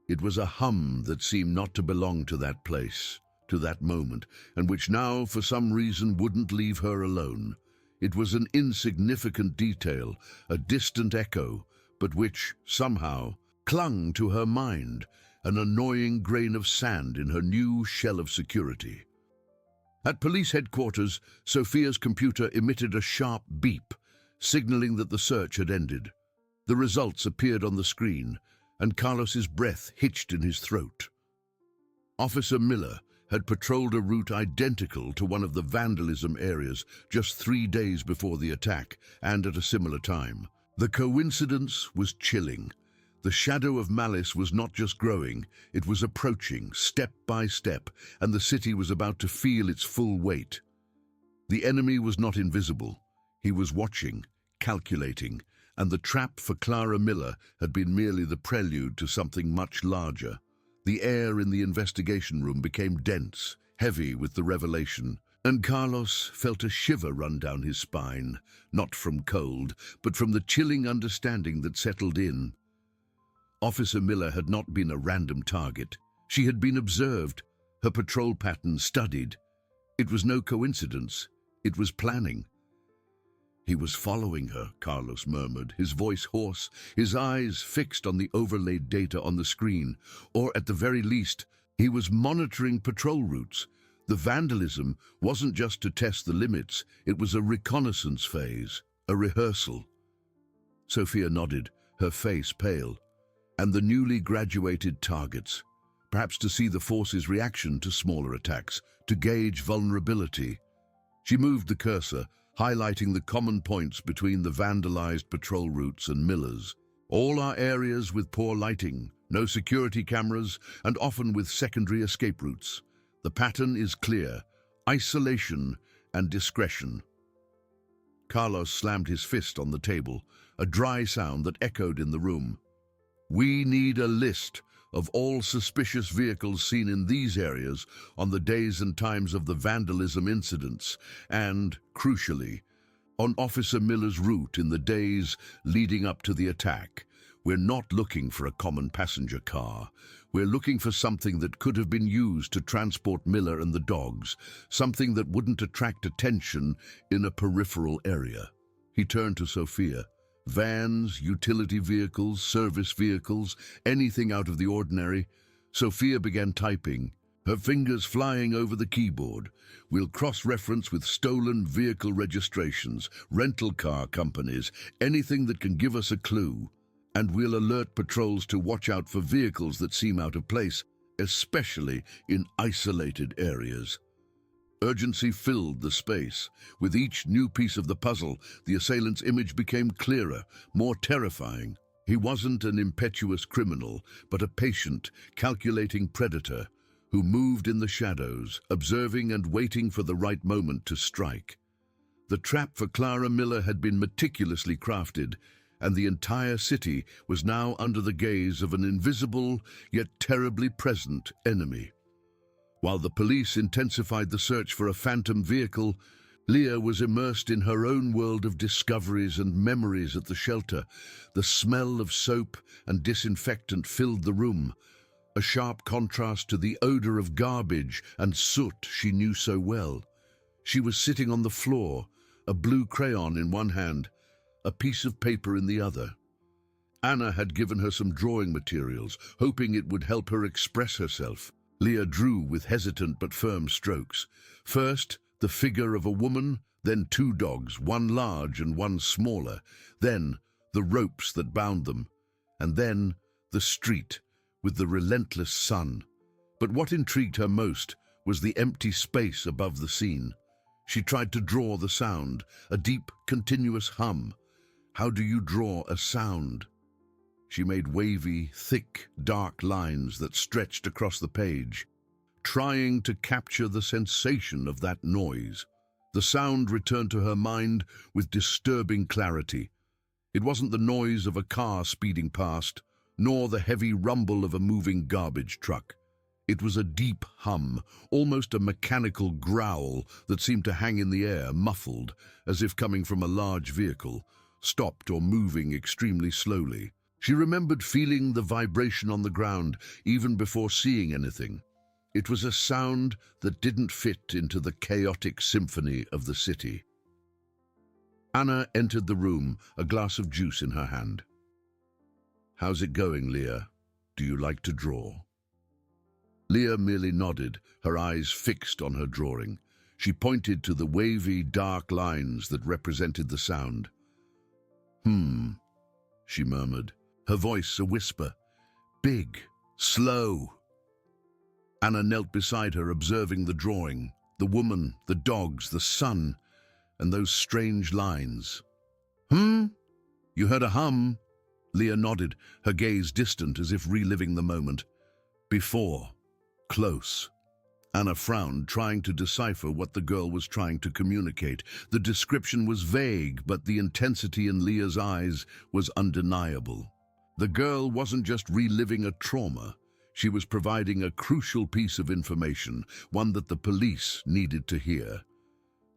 It was a hum that seemed not to belong to that place, to that moment, and which now, for some reason, wouldn't leave her alone. It was an insignificant detail, a distant echo, but which, somehow, clung to her mind, an annoying grain of sand in her new shell of security. At police headquarters, Sophia's computer emitted a sharp beep, signaling that the search had ended. The results appeared on the screen, and Carlos's breath hitched in his throat. Officer Miller had patrolled a route identical to one of the vandalism areas just 3 days before the attack, and at a similar time. The coincidence was chilling. The shadow of malice was not just growing, it was approaching, step by step, and the city was about to feel its full weight. The enemy was not invisible. He was watching, calculating, and the trap for Clara Miller had been merely the prelude to something much larger. The air in the investigation room became dense, heavy with the revelation, and Carlos felt a shiver run down his spine, not from cold, but from the chilling understanding that settled in. Officer Miller had not been a random target. She had been observed, her patrol pattern studied. It was no coincidence, it was planning. He was following her, Carlos murmured, his voice hoarse, his eyes fixed on the overlaid data on the screen. Or at the very least, he was monitoring patrol routes. The vandalism wasn't just to test the limits, it was a reconnaissance phase, a rehearsal. Sophia nodded, her face pale. And the newly graduated targets, perhaps to see the force's reaction to smaller attacks, to gauge vulnerability. She moved the cursor, highlighting the common points between the vandalized patrol routes and Miller's. All are areas with poor lighting, no security cameras, and often with secondary escape routes. The pattern is clear: isolation and discretion. Carlos slammed his fist on the table, a dry sound that echoed in the room. We need a list of all suspicious vehicles seen in these areas on the days and times of the vandalism incidents, and, crucially, on Officer Miller's route in the days leading up to the attack. We're not looking for a common passenger car. We're looking for something that could have been used to transport Miller and the dogs, something that wouldn't attract attention in a peripheral area. He turned to Sophia. Vans, utility vehicles, service vehicles, anything out of the ordinary. Sophia began typing, her fingers flying over the keyboard. We'll cross-reference with stolen vehicle registrations, rental car companies, anything that can give us a clue. And we'll alert patrols to watch out for vehicles that seem out of place, especially in isolated areas. Urgency filled the space. With each new piece of the puzzle, the assailant's image became clearer, more terrifying. He wasn't an impetuous criminal, but a patient, calculating predator who moved in the shadows, observing and waiting for the right moment to strike. The trap for Clara Miller had been meticulously crafted, and the entire city was now under the gaze of an invisible, yet terribly present enemy. While the police intensified the search for a phantom vehicle, Leah was immersed in her own world of discoveries and memories at the shelter. The smell of soap and disinfectant filled the room, a sharp contrast to the odor of garbage and soot she knew so well. She was sitting on the floor, a blue crayon in one hand, a piece of paper in the other. Anna had given her some drawing materials, hoping it would help her express herself. Leah drew with hesitant but firm strokes. First, the figure of a woman, then 2 dogs, one large and one smaller, then the ropes that bound them, and then the street with the relentless sun. But what intrigued her most was the empty space above the scene. She tried to draw the sound, a deep, continuous hum. How do you draw a sound? She made wavy, thick, dark lines that stretched across the page, trying to capture the sensation of that noise. The sound returned to her mind with disturbing clarity. It wasn't the noise of a car speeding past, nor the heavy rumble of a moving garbage truck. It was a deep hum, almost a mechanical growl that seemed to hang in the air, muffled, as if coming from a large vehicle. stopped or moving extremely slowly. She remembered feeling the vibration on the ground even before seeing anything. It was a sound that didn't fit into the chaotic symphony of the city. Anna entered the room, a glass of juice in her hand. "How's it going, Leah? Do you like to draw?" Leah merely nodded, her eyes fixed on her drawing. She pointed to the wavy, dark lines that represented the sound. She murmured, her voice a whisper. "Big, slow." Anna knelt beside her, observing the drawing, the woman, the dogs, the sun, and those strange lines. You heard a hum?" Leah nodded, her gaze distant as if reliving the moment. "Before. Close." Anna frowned, trying to decipher what the girl was trying to communicate. The description was vague, but the intensity in Leah's eyes was undeniable. The girl wasn't just reliving a trauma. She was providing a crucial piece of information, one that the police needed to hear.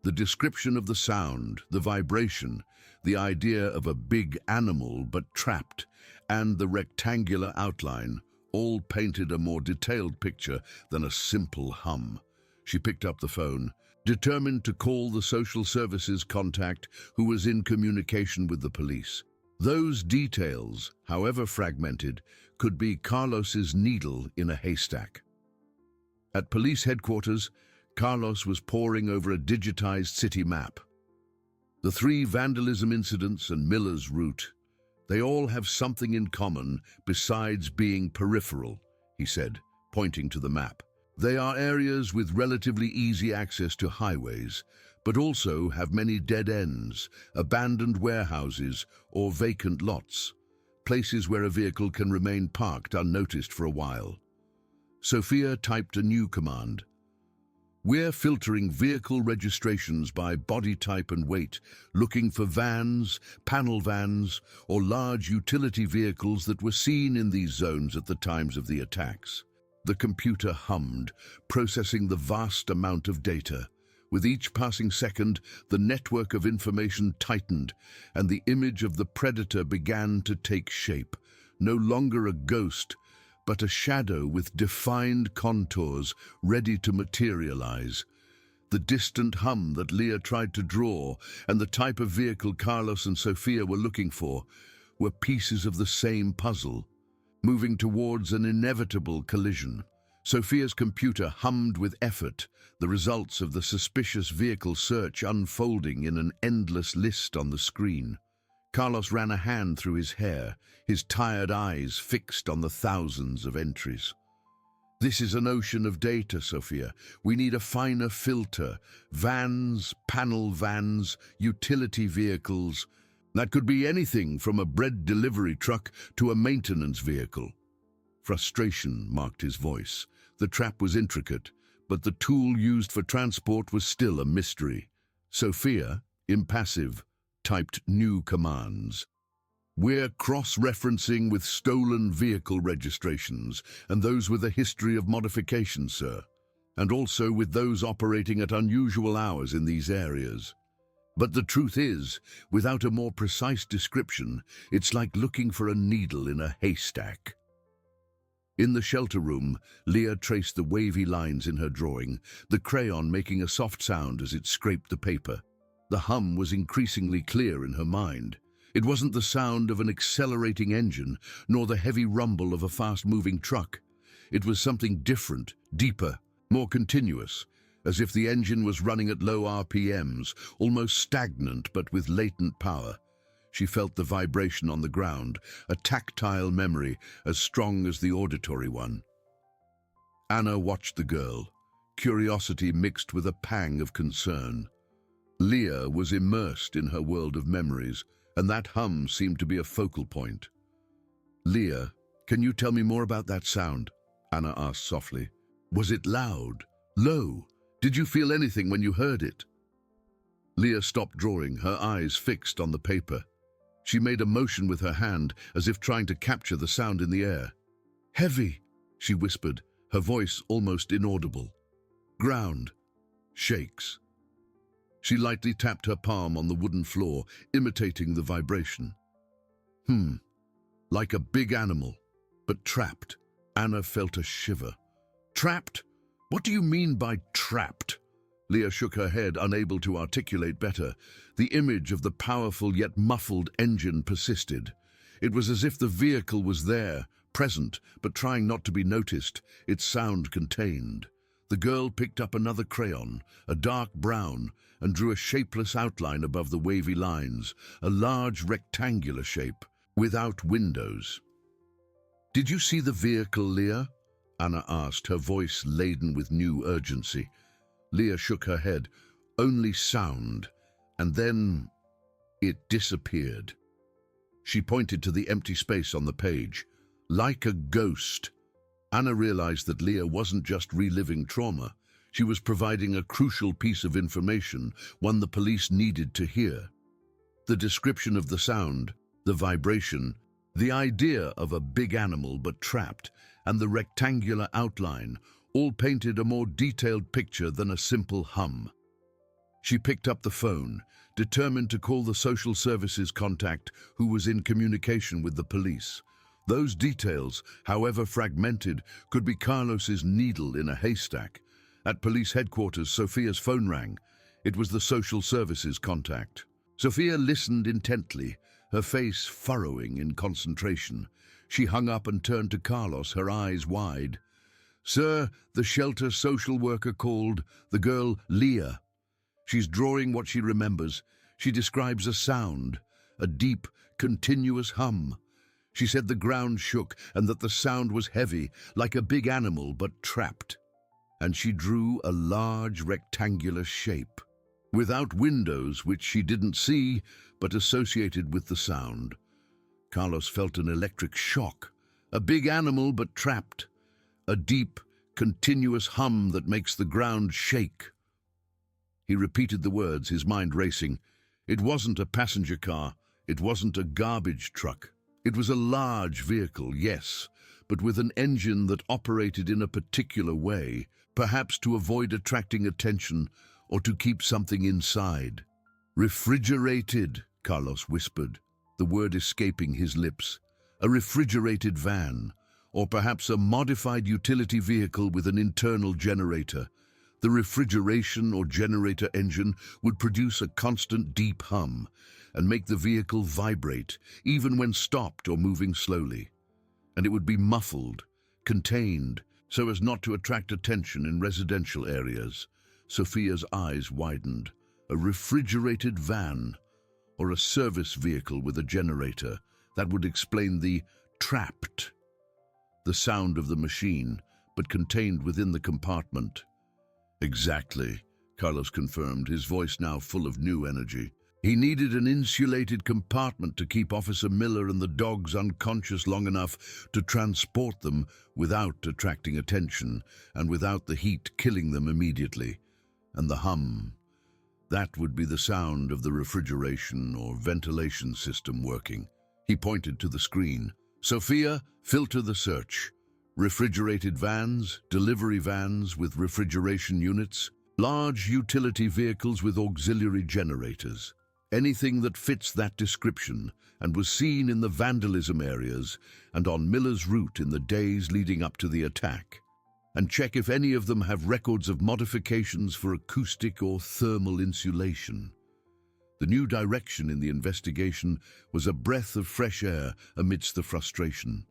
The description of the sound, the vibration, the idea of a big animal but trapped, and the rectangular outline all painted a more detailed picture than a simple hum. She picked up the phone, determined to call the social services contact who was in communication with the police. Those details, however fragmented, could be Carlos's needle in a haystack. At police headquarters, Carlos was poring over a digitized city map. The 3 vandalism incidents and Miller's route, they all have something in common besides being peripheral, he said, pointing to the map. They are areas with relatively easy access to highways, but also have many dead ends, abandoned warehouses, or vacant lots, places where a vehicle can remain parked unnoticed for a while. Sophia typed a new command. "We're filtering vehicle registrations by body type and weight, looking for vans, panel vans, or large utility vehicles that were seen in these zones at the times of the attacks." The computer hummed, processing the vast amount of data. With each passing second, the network of information tightened, and the image of the predator began to take shape. No longer a ghost, but a shadow with defined contours ready to materialize. The distant hum that Leah tried to draw and the type of vehicle Carlos and Sophia were looking for were pieces of the same puzzle, moving towards an inevitable collision. Sophia's computer hummed with effort, the results of the suspicious vehicle search unfolding in an endless list on the screen. Carlos ran a hand through his hair, his tired eyes fixed on the thousands of entries. "This is an ocean of data, Sophia. We need a finer filter. Vans, panel vans, utility vehicles. That could be anything from a bread delivery truck to a maintenance vehicle." Frustration marked his voice. The trap was intricate, but the tool used for transport was still a mystery. Sophia, impassive, typed new commands. "We're cross-referencing with stolen vehicle registrations and those with a history of modification, sir, and also with those operating at unusual hours in these areas. But the truth is, without a more precise description, it's like looking for a needle in a haystack." In the shelter room, Leah traced the wavy lines in her drawing, the crayon making a soft sound as it scraped the paper. The hum was increasingly clear in her mind. It wasn't the sound of an accelerating engine, nor the heavy rumble of a fast-moving truck. It was something different, deeper, more continuous, as if the engine was running at low RPMs, almost stagnant but with latent power. She felt the vibration on the ground, a tactile memory as strong as the auditory one. Anna watched the girl, curiosity mixed with a pang of concern. Leah was immersed in her world of memories, and that hum seemed to be a focal point. "Leah, can you tell me more about that sound?" Anna asked softly. "Was it loud? Low? Did you feel anything when you heard it?" Leah stopped drawing, her eyes fixed on the paper. She made a motion with her hand, as if trying to capture the sound in the air. "Heavy," she whispered, her voice almost inaudible. "Ground. Shakes." She lightly tapped her palm on the wooden floor, imitating the vibration. Like a big animal, but trapped. Anna felt a shiver. Trapped? What do you mean by trapped? Leah shook her head, unable to articulate better. The image of the powerful yet muffled engine persisted. It was as if the vehicle was there, present, but trying not to be noticed, its sound contained. The girl picked up another crayon, a dark brown, and drew a shapeless outline above the wavy lines, a large rectangular shape, without windows. "Did you see the vehicle, Leah?" Anna asked, her voice laden with new urgency. Leah shook her head. "Only sound, and then it disappeared." She pointed to the empty space on the page. "Like a ghost." Anna realized that Leah wasn't just reliving trauma. She was providing a crucial piece of information, one the police needed to hear. The description of the sound, the vibration, the idea of a big animal but trapped, and the rectangular outline all painted a more detailed picture than a simple hum. She picked up the phone, determined to call the social services contact who was in communication with the police. Those details, however fragmented, could be Carlos's needle in a haystack. At police headquarters, Sophia's phone rang. It was the social services contact. Sophia listened intently, her face furrowing in concentration. She hung up and turned to Carlos, her eyes wide. "Sir, the shelter social worker called. The girl, Leah. She's drawing what she remembers. She describes a sound, a deep, continuous hum. She said the ground shook and that the sound was heavy, like a big animal but trapped. And she drew a large rectangular shape, without windows, which she didn't see, but associated with the sound." Carlos felt an electric shock. A big animal but trapped. A deep, continuous hum that makes the ground shake. He repeated the words, his mind racing. It wasn't a passenger car. It wasn't a garbage truck. It was a large vehicle, yes, but with an engine that operated in a particular way, perhaps to avoid attracting attention or to keep something inside. "Refrigerated," Carlos whispered, the word escaping his lips. "A refrigerated van, or perhaps a modified utility vehicle with an internal generator. The refrigeration or generator engine would produce a constant deep hum and make the vehicle vibrate, even when stopped or moving slowly. And it would be muffled, contained, so as not to attract attention in residential areas." Sophia's eyes widened. A refrigerated van, or a service vehicle with a generator. That would explain the trapped. The sound of the machine, but contained within the compartment. "Exactly," Carlos confirmed, his voice now full of new energy. He needed an insulated compartment to keep Officer Miller and the dogs unconscious long enough to transport them without attracting attention and without the heat killing them immediately. And the hum, that would be the sound of the refrigeration or ventilation system working. He pointed to the screen. "Sophia, filter the search. Refrigerated vans, delivery vans with refrigeration units, large utility vehicles with auxiliary generators. Anything that fits that description and was seen in the vandalism areas and on Miller's route in the days leading up to the attack. And check if any of them have records of modifications for acoustic or thermal insulation." The new direction in the investigation was a breath of fresh air amidst the frustration.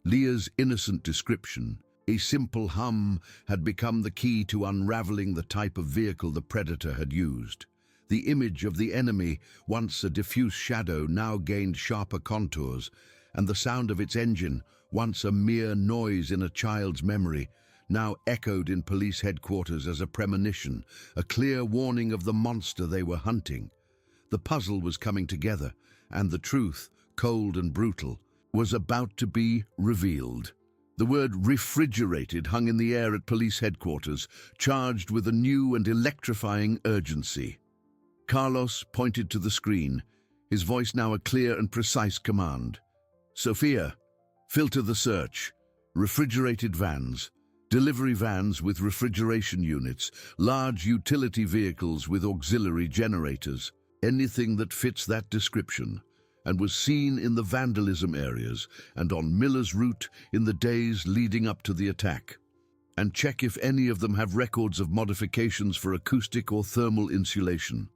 Leah's innocent description, a simple hum, had become the key to unraveling the type of vehicle the predator had used. The image of the enemy, once a diffuse shadow, now gained sharper contours, and the sound of its engine, once a mere noise in a child's memory, now echoed in police headquarters as a premonition, a clear warning of the monster they were hunting. The puzzle was coming together, and the truth, cold and brutal, was about to be revealed. The word refrigerated hung in the air at police headquarters, charged with a new and electrifying urgency. Carlos pointed to the screen, his voice now a clear and precise command. "Sophia, filter the search. Refrigerated vans, Delivery vans with refrigeration units, large utility vehicles with auxiliary generators, anything that fits that description, and was seen in the vandalism areas and on Miller's route in the days leading up to the attack. And check if any of them have records of modifications for acoustic or thermal insulation.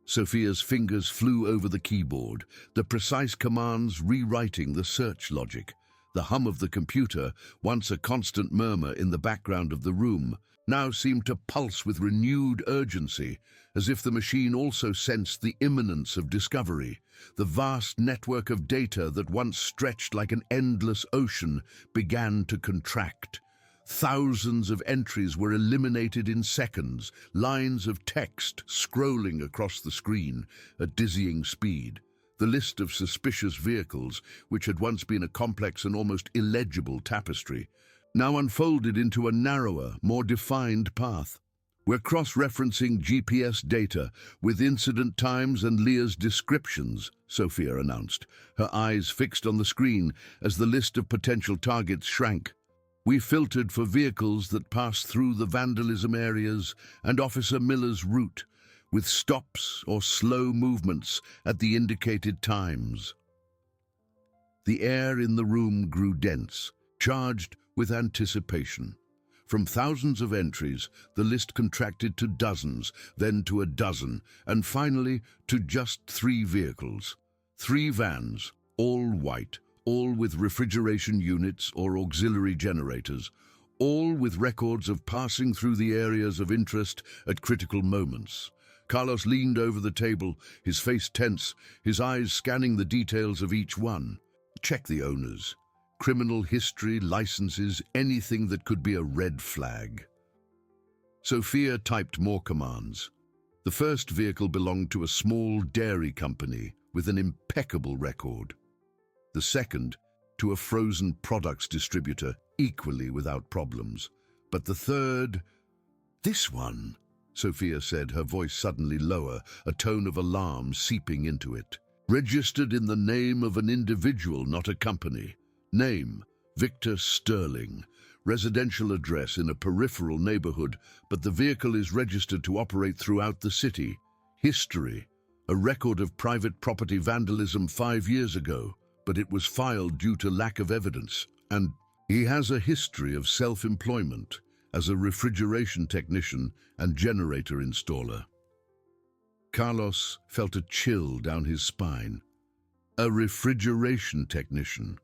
Sophia's fingers flew over the keyboard, the precise commands rewriting the search logic. The hum of the computer, once a constant murmur in the background of the room, now seemed to pulse with renewed urgency, as if the machine also sensed the imminence of discovery. The vast network of data that once stretched like an endless ocean began to contract. Thousands of entries were eliminated in seconds, lines of text scrolling across the screen at dizzying speed. The list of suspicious vehicles, which had once been a complex and almost illegible tapestry, now unfolded into a narrower, more defined path. We're cross-referencing GPS data with incident times and Leah's descriptions, Sophia announced, her eyes fixed on the screen as the list of potential targets shrank. We filtered for vehicles that passed through the vandalism areas and Officer Miller's route, with stops or slow movements at the indicated times. The air in the room grew dense, charged with anticipation. From thousands of entries, the list contracted to dozens, then to a dozen, and finally to just 3 vehicles. 3 vans, all white, all with refrigeration units or auxiliary generators, all with records of passing through the areas of interest at critical moments. Carlos leaned over the table, his face tense, his eyes scanning the details of each one. Check the owners. Criminal history, licenses, anything that could be a red flag. Sophia typed more commands. The first vehicle belonged to a small dairy company with an impeccable record. The second, to a frozen products distributor, equally without problems. But the third, this one, Sophia said, her voice suddenly lower, a tone of alarm seeping into it. Registered in the name of an individual, not a company. Name, Victor Sterling. Residential address in a peripheral neighborhood, but the vehicle is registered to operate throughout the city. History, a record of private property vandalism 5 years ago, but it was filed due to lack of evidence. And he has a history of self-employment as a refrigeration technician and generator installer. Carlos felt a chill down his spine. A refrigeration technician.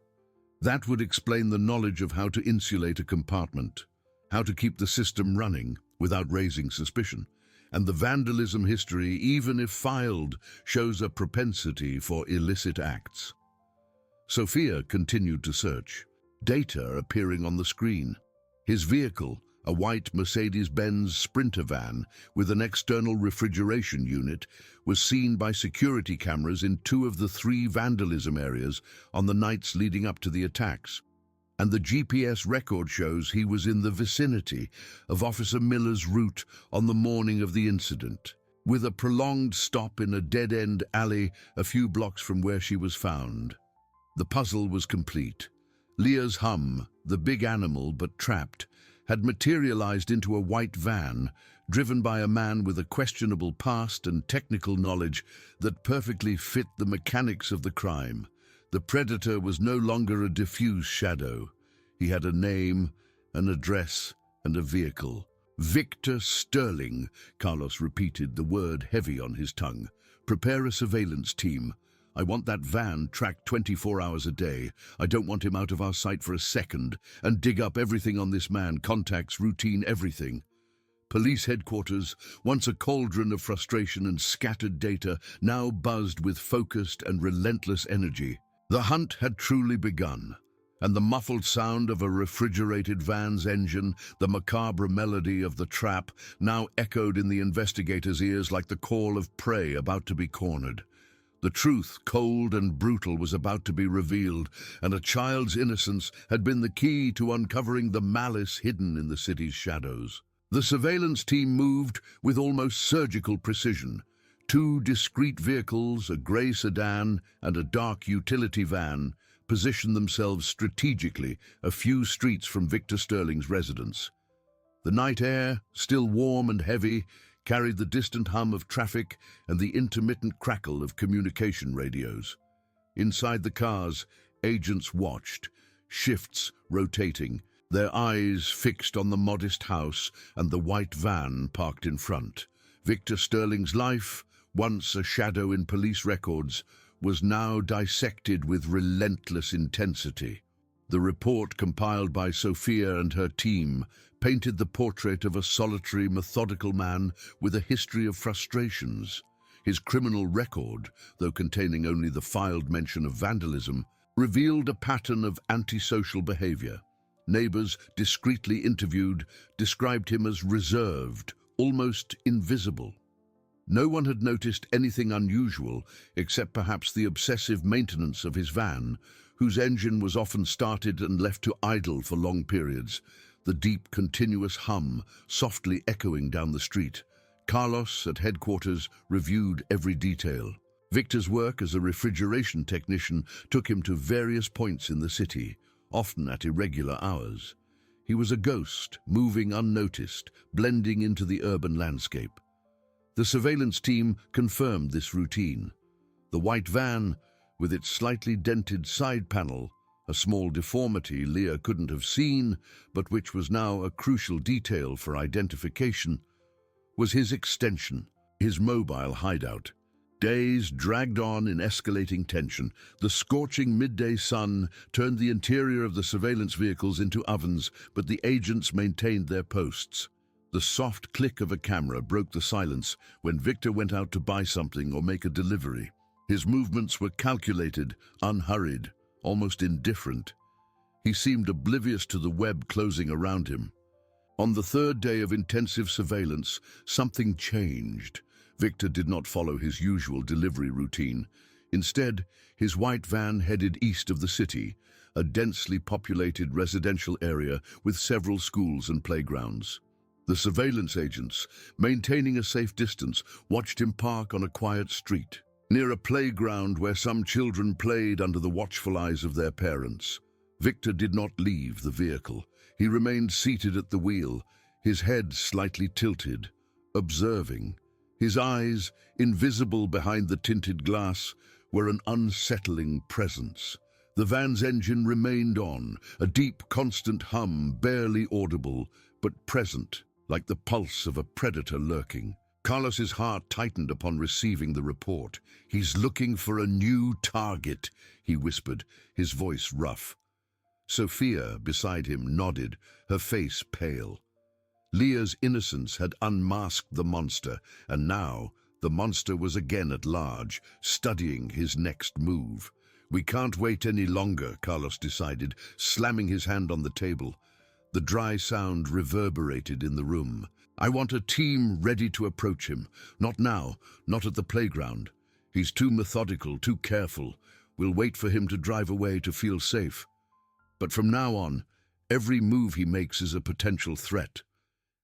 That would explain the knowledge of how to insulate a compartment, how to keep the system running without raising suspicion. And the vandalism history, even if filed, shows a propensity for illicit acts. Sophia continued to search, data appearing on the screen. His vehicle, a white Mercedes-Benz Sprinter van with an external refrigeration unit, was seen by security cameras in 2 of the 3 vandalism areas on the nights leading up to the attacks. And the GPS record shows he was in the vicinity of Officer Miller's route on the morning of the incident, with a prolonged stop in a dead-end alley a few blocks from where she was found. The puzzle was complete. Leah's hum, the big animal but trapped, had materialized into a white van, driven by a man with a questionable past and technical knowledge that perfectly fit the mechanics of the crime. The predator was no longer a diffuse shadow. He had a name, an address, and a vehicle. Victor Sterling, Carlos repeated, the word heavy on his tongue. Prepare a surveillance team. I want that van tracked 24 hours a day. I don't want him out of our sight for a second. And dig up everything on this man, contacts, routine, everything. Police headquarters, once a cauldron of frustration and scattered data, now buzzed with focused and relentless energy. The hunt had truly begun, and the muffled sound of a refrigerated van's engine, the macabre melody of the trap, now echoed in the investigators' ears like the call of prey about to be cornered. The truth, cold and brutal, was about to be revealed, and a child's innocence had been the key to uncovering the malice hidden in the city's shadows. The surveillance team moved with almost surgical precision. 2 discrete vehicles, a grey sedan and a dark utility van, positioned themselves strategically a few streets from Victor Sterling's residence. The night air, still warm and heavy, carried the distant hum of traffic and the intermittent crackle of communication radios. Inside the cars, agents watched, shifts rotating, their eyes fixed on the modest house and the white van parked in front. Victor Sterling's life, once a shadow in police records, was now dissected with relentless intensity. The report compiled by Sophia and her team painted the portrait of a solitary, methodical man with a history of frustrations. His criminal record, though containing only the filed mention of vandalism, revealed a pattern of antisocial behavior. Neighbors, discreetly interviewed, described him as reserved, almost invisible. No one had noticed anything unusual except perhaps the obsessive maintenance of his van, whose engine was often started and left to idle for long periods, the deep, continuous hum softly echoing down the street. Carlos, at headquarters, reviewed every detail. Victor's work as a refrigeration technician took him to various points in the city, often at irregular hours. He was a ghost, moving unnoticed, blending into the urban landscape. The surveillance team confirmed this routine. The white van, with its slightly dented side panel, a small deformity Leah couldn't have seen, but which was now a crucial detail for identification, was his extension, his mobile hideout. Days dragged on in escalating tension. The scorching midday sun turned the interior of the surveillance vehicles into ovens, but the agents maintained their posts. The soft click of a camera broke the silence when Victor went out to buy something or make a delivery. His movements were calculated, unhurried, almost indifferent. He seemed oblivious to the web closing around him. On the third day of intensive surveillance, something changed. Victor did not follow his usual delivery routine. Instead, his white van headed east of the city, a densely populated residential area with several schools and playgrounds. The surveillance agents, maintaining a safe distance, watched him park on a quiet street, near a playground where some children played under the watchful eyes of their parents. Victor did not leave the vehicle. He remained seated at the wheel, his head slightly tilted, observing. His eyes, invisible behind the tinted glass, were an unsettling presence. The van's engine remained on, a deep, constant hum, barely audible, but present, like the pulse of a predator lurking. Carlos's heart tightened upon receiving the report. "He's looking for a new target," he whispered, his voice rough. Sophia, beside him, nodded, her face pale. Leah's innocence had unmasked the monster, and now the monster was again at large, studying his next move. "We can't wait any longer," Carlos decided, slamming his hand on the table. The dry sound reverberated in the room. "I want a team ready to approach him. Not now, not at the playground. He's too methodical, too careful. We'll wait for him to drive away to feel safe. But from now on, every move he makes is a potential threat.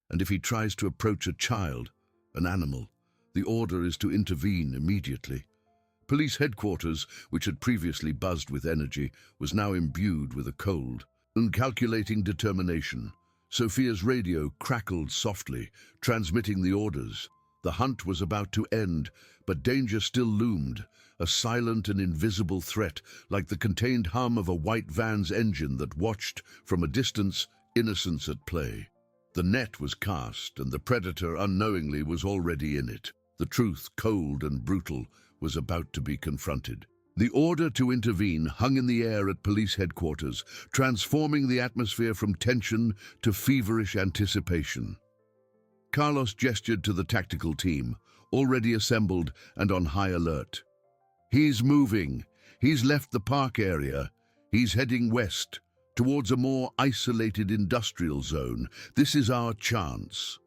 And if he tries to approach a child, an animal, the order is to intervene immediately." Police headquarters, which had previously buzzed with energy, was now imbued with a cold, uncalculating determination. Sophia's radio crackled softly, transmitting the orders. The hunt was about to end, but danger still loomed, a silent and invisible threat, like the contained hum of a white van's engine that watched, from a distance, innocence at play. The net was cast, and the predator unknowingly was already in it. The truth, cold and brutal, was about to be confronted. The order to intervene hung in the air at police headquarters, transforming the atmosphere from tension to feverish anticipation. Carlos gestured to the tactical team, already assembled and on high alert. "He's moving. He's left the park area. He's heading west, towards a more isolated industrial zone. This is our chance."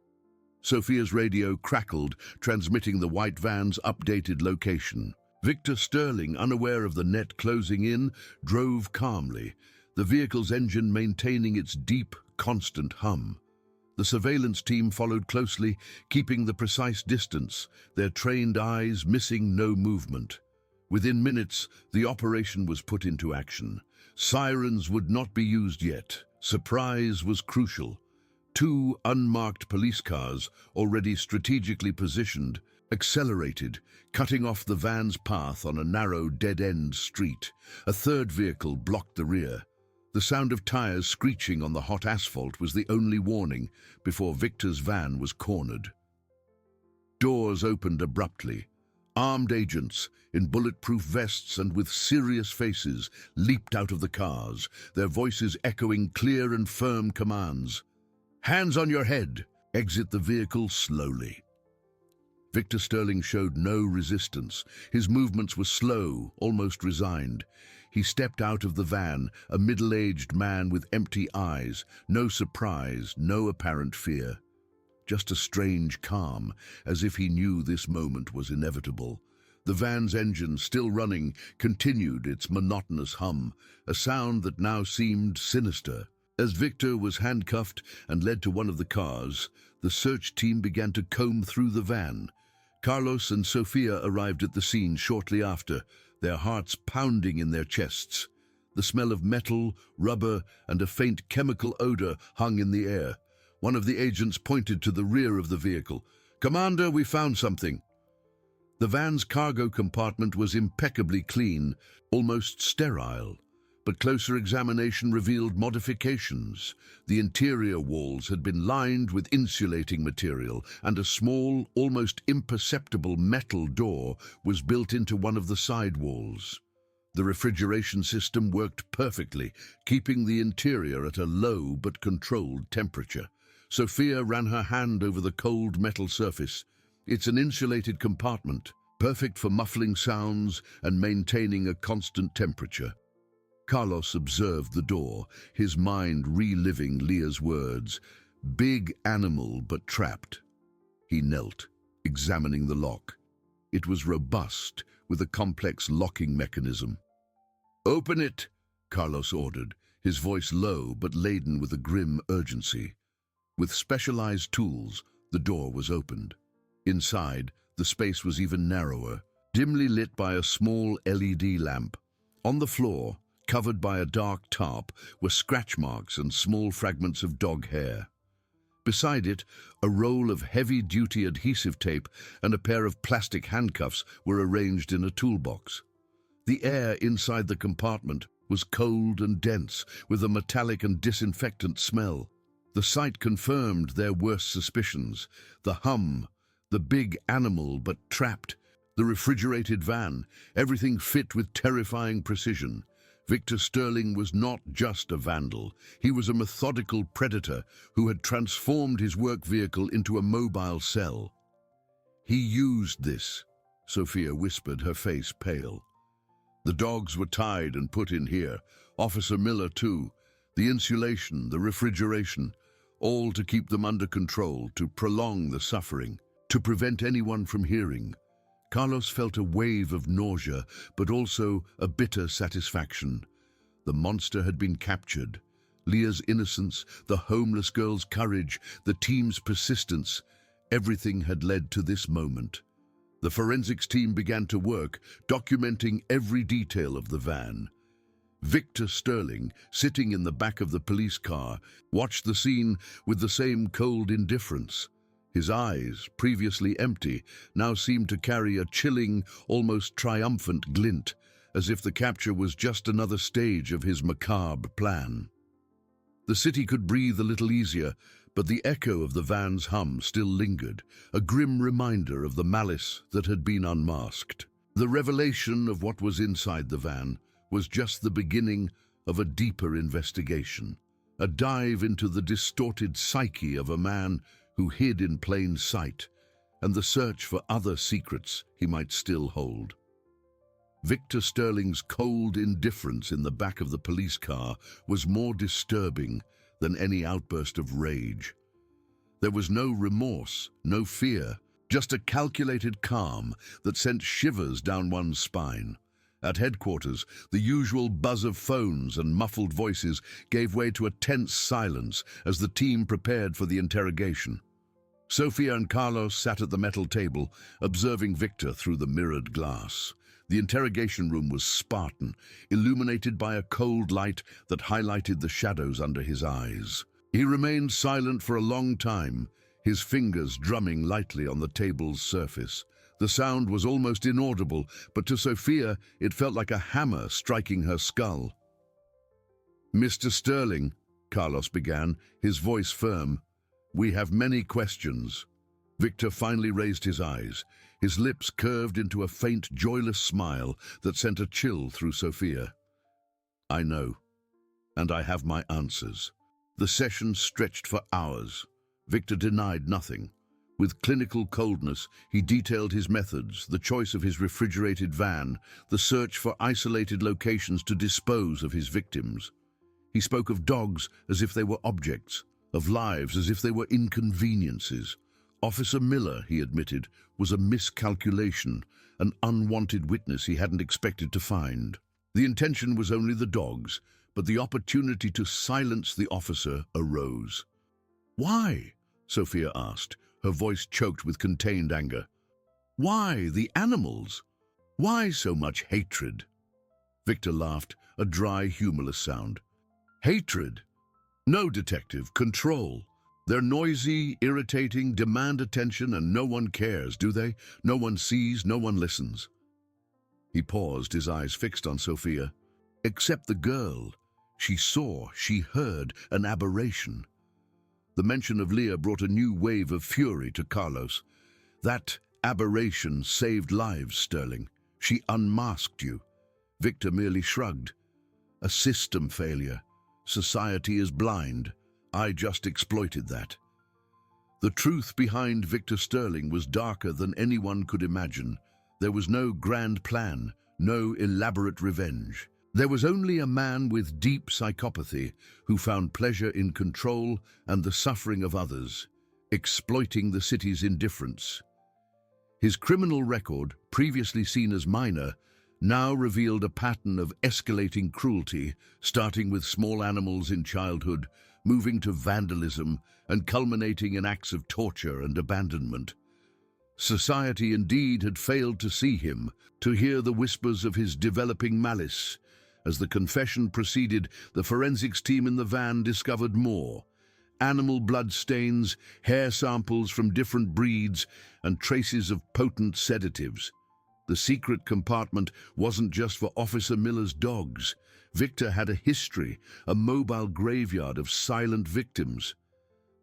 Sophia's radio crackled, transmitting the white van's updated location. Victor Sterling, unaware of the net closing in, drove calmly, the vehicle's engine maintaining its deep, constant hum. The surveillance team followed closely, keeping the precise distance, their trained eyes missing no movement. Within minutes, the operation was put into action. Sirens would not be used yet. Surprise was crucial. Two unmarked police cars, already strategically positioned, accelerated, cutting off the van's path on a narrow dead-end street. A third vehicle blocked the rear. The sound of tires screeching on the hot asphalt was the only warning before Victor's van was cornered. Doors opened abruptly. Armed agents, in bulletproof vests and with serious faces, leaped out of the cars, their voices echoing clear and firm commands. "Hands on your head! Exit the vehicle slowly." Victor Sterling showed no resistance. His movements were slow, almost resigned. He stepped out of the van, a middle-aged man with empty eyes, no surprise, no apparent fear. Just a strange calm, as if he knew this moment was inevitable. The van's engine, still running, continued its monotonous hum, a sound that now seemed sinister. As Victor was handcuffed and led to one of the cars, the search team began to comb through the van. Carlos and Sofia arrived at the scene shortly after, their hearts pounding in their chests. The smell of metal, rubber, and a faint chemical odor hung in the air. One of the agents pointed to the rear of the vehicle. "Commander, we found something." The van's cargo compartment was impeccably clean, almost sterile, but closer examination revealed modifications. The interior walls had been lined with insulating material, and a small, almost imperceptible metal door was built into one of the side walls. The refrigeration system worked perfectly, keeping the interior at a low but controlled temperature. Sophia ran her hand over the cold metal surface. It's an insulated compartment, perfect for muffling sounds and maintaining a constant temperature. Carlos observed the door, his mind reliving Leah's words. Big animal but trapped. He knelt, examining the lock. It was robust, with a complex locking mechanism. "Open it," Carlos ordered, his voice low but laden with a grim urgency. With specialized tools, the door was opened. Inside, the space was even narrower, dimly lit by a small LED lamp. On the floor, covered by a dark tarp, were scratch marks and small fragments of dog hair. Beside it, a roll of heavy-duty adhesive tape and a pair of plastic handcuffs were arranged in a toolbox. The air inside the compartment was cold and dense, with a metallic and disinfectant smell. The sight confirmed their worst suspicions. The hum, the big animal but trapped, the refrigerated van, everything fit with terrifying precision. Victor Sterling was not just a vandal. He was a methodical predator who had transformed his work vehicle into a mobile cell. "He used this," Sophia whispered, her face pale. "The dogs were tied and put in here. Officer Miller, too. The insulation, the refrigeration, all to keep them under control, to prolong the suffering, to prevent anyone from hearing." Carlos felt a wave of nausea, but also a bitter satisfaction. The monster had been captured. Leah's innocence, the homeless girl's courage, the team's persistence, everything had led to this moment. The forensics team began to work, documenting every detail of the van. Victor Sterling, sitting in the back of the police car, watched the scene with the same cold indifference. His eyes, previously empty, now seemed to carry a chilling, almost triumphant glint, as if the capture was just another stage of his macabre plan. The city could breathe a little easier, but the echo of the van's hum still lingered, a grim reminder of the malice that had been unmasked. The revelation of what was inside the van was just the beginning of a deeper investigation, a dive into the distorted psyche of a man who hid in plain sight, and the search for other secrets he might still hold. Victor Sterling's cold indifference in the back of the police car was more disturbing than any outburst of rage. There was no remorse, no fear, just a calculated calm that sent shivers down one's spine. At headquarters, the usual buzz of phones and muffled voices gave way to a tense silence as the team prepared for the interrogation. Sofia and Carlos sat at the metal table, observing Victor through the mirrored glass. The interrogation room was Spartan, illuminated by a cold light that highlighted the shadows under his eyes. He remained silent for a long time, his fingers drumming lightly on the table's surface. The sound was almost inaudible, but to Sophia it felt like a hammer striking her skull. "Mr. Sterling," Carlos began, his voice firm, "we have many questions." Victor finally raised his eyes. His lips curved into a faint, joyless smile that sent a chill through Sophia. "I know, and I have my answers." The session stretched for hours. Victor denied nothing. With clinical coldness, he detailed his methods, the choice of his refrigerated van, the search for isolated locations to dispose of his victims. He spoke of dogs as if they were objects, of lives as if they were inconveniences. Officer Miller, he admitted, was a miscalculation, an unwanted witness he hadn't expected to find. The intention was only the dogs, but the opportunity to silence the officer arose. "Why?" Sophia asked, her voice choked with contained anger. "Why the animals? Why so much hatred?" Victor laughed, a dry, humorless sound. "Hatred? No, detective, control. They're noisy, irritating, demand attention, and no one cares, do they? No one sees, no one listens." He paused, his eyes fixed on Sophia. Except the girl. She saw, she heard, an aberration. The mention of Leah brought a new wave of fury to Carlos. "That aberration saved lives, Sterling. She unmasked you." Victor merely shrugged. "A system failure. Society is blind. I just exploited that." The truth behind Victor Sterling was darker than anyone could imagine. There was no grand plan, no elaborate revenge. There was only a man with deep psychopathy who found pleasure in control and the suffering of others, exploiting the city's indifference. His criminal record, previously seen as minor, now revealed a pattern of escalating cruelty, starting with small animals in childhood, moving to vandalism, and culminating in acts of torture and abandonment. Society indeed had failed to see him, to hear the whispers of his developing malice. As the confession proceeded, the forensics team in the van discovered more. Animal blood stains, hair samples from different breeds, and traces of potent sedatives. The secret compartment wasn't just for Officer Miller's dogs. Victor had a history, a mobile graveyard of silent victims.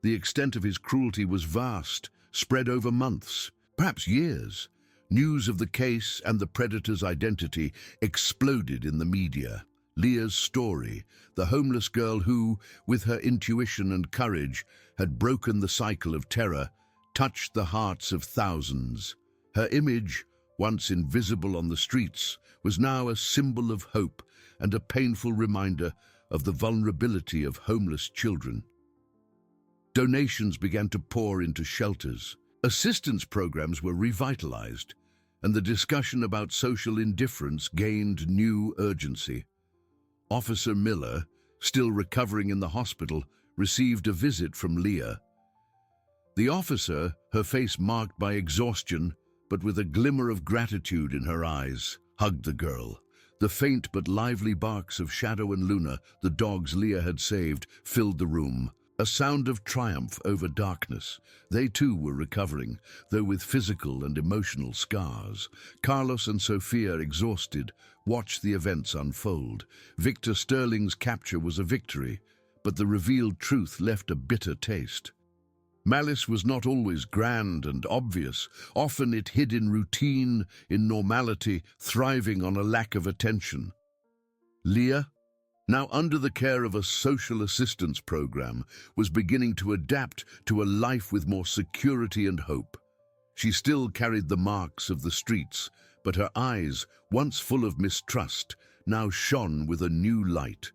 The extent of his cruelty was vast, spread over months, perhaps years. News of the case and the predator's identity exploded in the media. Leah's story, the homeless girl who, with her intuition and courage, had broken the cycle of terror, touched the hearts of thousands. Her image, once invisible on the streets, was now a symbol of hope and a painful reminder of the vulnerability of homeless children. Donations began to pour into shelters. Assistance programs were revitalized, and the discussion about social indifference gained new urgency. Officer Miller, still recovering in the hospital, received a visit from Leah. The officer, her face marked by exhaustion, but with a glimmer of gratitude in her eyes, hugged the girl. The faint but lively barks of Shadow and Luna, the dogs Leah had saved, filled the room. A sound of triumph over darkness. They too were recovering, though with physical and emotional scars. Carlos and Sophia, exhausted, watched the events unfold. Victor Sterling's capture was a victory, but the revealed truth left a bitter taste. Malice was not always grand and obvious. Often it hid in routine, in normality, thriving on a lack of attention. Leah, now under the care of a social assistance program, was beginning to adapt to a life with more security and hope. She still carried the marks of the streets, but her eyes, once full of mistrust, now shone with a new light.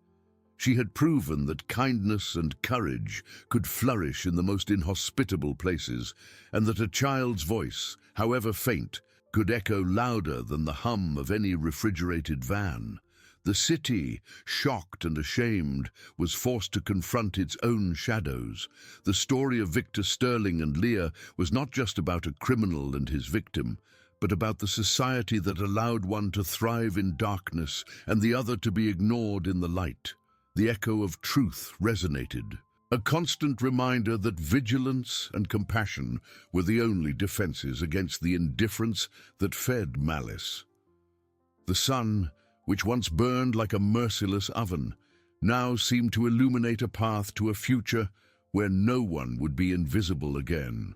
She had proven that kindness and courage could flourish in the most inhospitable places, and that a child's voice, however faint, could echo louder than the hum of any refrigerated van. The city, shocked and ashamed, was forced to confront its own shadows. The story of Victor Sterling and Leah was not just about a criminal and his victim, but about the society that allowed one to thrive in darkness and the other to be ignored in the light. The echo of truth resonated, a constant reminder that vigilance and compassion were the only defenses against the indifference that fed malice. The sun, which once burned like a merciless oven, now seemed to illuminate a path to a future where no one would be invisible again.